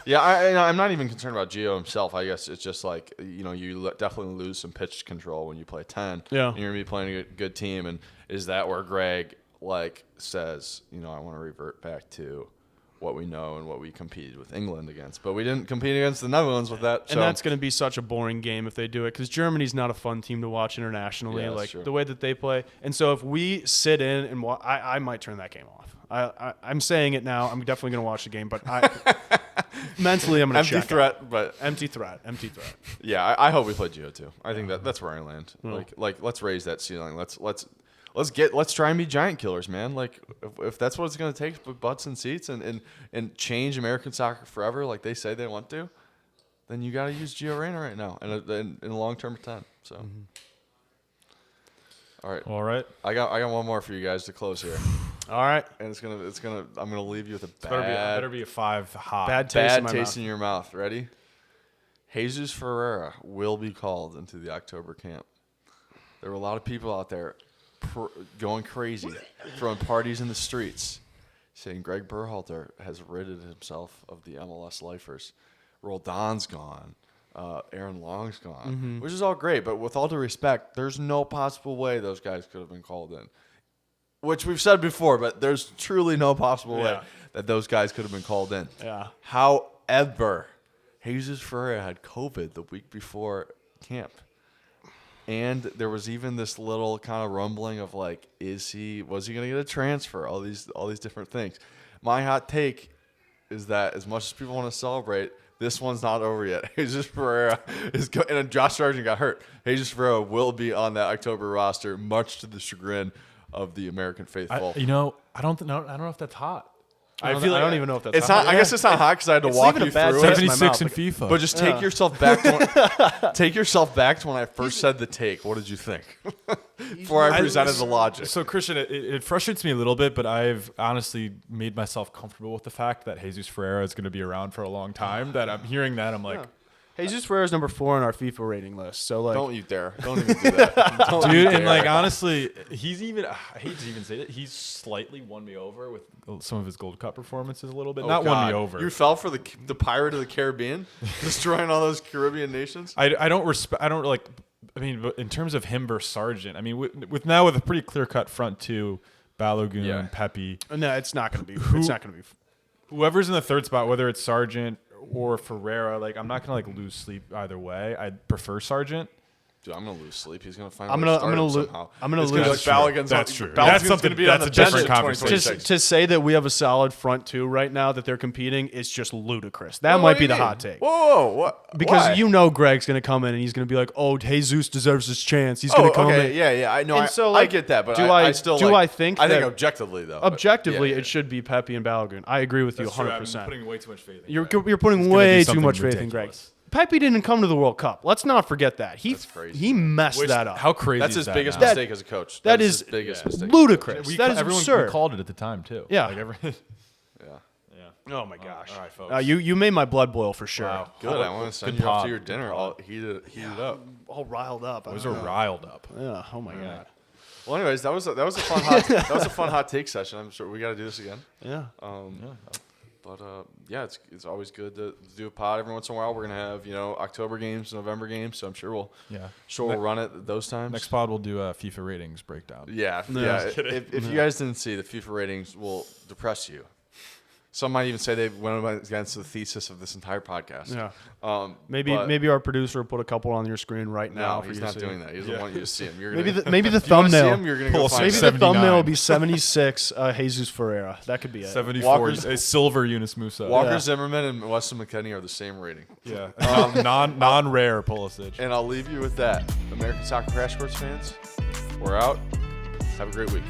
I'm not even concerned about Gio himself. I guess it's just you definitely lose some pitch control when you play 10. Yeah. And you're going to be playing a good team. And is that where Greg says, I want to revert back to what we know and what we competed with England against. But we didn't compete against the Netherlands with that. And that's going to be such a boring game if they do it because Germany's not a fun team to watch internationally, the way that they play. And so if we sit in and I might turn that game off. I'm saying it now. I'm definitely going to watch the game, but mentally I'm going to check. Empty threat. Yeah, I hope we play Gio too. I think that's where I land. Let's raise that ceiling. Let's try and be giant killers, man. If that's what it's going to take with butts and seats and change American soccer forever, like they say they want to, then you got to use Gio Reyna right now in a long-term 10. So, all right. I got one more for you guys to close here. All right, and I'm gonna leave you with a better be a 5 hot. Bad taste in your mouth. Ready? Jesus Ferreira will be called into the October camp. There were a lot of people out there going crazy, throwing parties in the streets, saying Greg Berhalter has ridded himself of the MLS lifers. Roldan's gone. Aaron Long's gone, which is all great. But with all due respect, there's no possible way those guys could have been called in. Which we've said before, but there's truly no possible way that those guys could have been called in. Yeah. However, Jesus Ferreira had COVID the week before camp. And there was even this little kind of rumbling of was he going to get a transfer? All these different things. My hot take is that as much as people want to celebrate, this one's not over yet. Jesus Ferreira and Josh Sargent got hurt. Jesus Ferreira will be on that October roster, much to the chagrin of the American faithful. I don't know if that's hot. I don't even know if that's it's hot. I guess it's not hot because I had to walk you through it. 76 in FIFA. But just take yourself back to when I first said the take. What did you think? Before I presented the logic. So Christian, it frustrates me a little bit, but I've honestly made myself comfortable with the fact that Jesus Ferreira is going to be around for a long time. That I'm hearing that I'm like, Jesus Ferreira's number 4 on our FIFA rating list. So like, Don't you dare! Don't even do that, Dude. And like honestly, he's even. I hate to even say that he's slightly won me over with some of his Gold Cup performances a little bit. Not won me over. You fell for the Pirate of the Caribbean, destroying all those Caribbean nations. I don't respect. I don't like. I mean, but in terms of him versus Sargent, I mean, with now with a pretty clear cut front two, Balogun, Pepe. No, it's not going to be. It's not going to be. Whoever's in the third spot, whether it's Sargent or Ferreira, like I'm not gonna like lose sleep either way. I'd prefer Sargent. Dude, I'm gonna lose sleep. He's gonna find. I'm gonna lose. That's true. That's true. That's something. Gonna be That's on a the different bench in conversation. 2026. To say that we have a solid front two right now that they're competing is just ludicrous. That might be the hot take. Whoa, what? Because Why? you know Greg's going to come in and he's going to be like, "Oh, Jesus deserves his chance. He's going to come in." Yeah. I know. And so, like, I get that, but do I still do like, I think I think that- objectively though. Objectively, Yeah. it should be Pepe and Balogun. I agree with you That's true. 100%. I'm putting way too much faith in You're Greg. putting It's gonna way be too something much faith in Greg. ridiculous. Pepe didn't come to the World Cup. Let's not forget that. That's crazy. He messed that up. How crazy That's is his that biggest now? mistake as a coach. that That's is his biggest mistake. ludicrous. That is Everyone absurd. called it at the time too. Yeah. Like Yeah. Oh my gosh. All right, folks. You made my blood boil for sure. Wow. Good. I want to send Good you off pod. to your dinner all heated up. All riled up. Those are riled up. Yeah. Oh my god. Well, anyways, that was a fun hot take session. I'm sure we got to do this again. Yeah. But it's always good to do a pod every once in a while. We're gonna have October games, November games, so I'm sure we'll run it those times. Next pod we'll do a FIFA ratings breakdown. Yeah. If you guys didn't see, the FIFA ratings will depress you. Some might even say they went against the thesis of this entire podcast. Yeah. Maybe our producer will put a couple on your screen right now. No, for he's you to not see. doing that. He doesn't want you to see him. You're Maybe gonna, the maybe the if you wanna see thumbnail. him, you're gonna Pull go a find Maybe him. the thumbnail 79. will be 76 Jesus Ferreira. That could be it. 74 Walker's- a silver Eunice Musa. Walker Yeah. Zimmerman and Weston McKennie are the same rating. Yeah. Non-rare Pulisic. And I'll leave you with that. American Soccer Crash Course fans, we're out. Have a great week.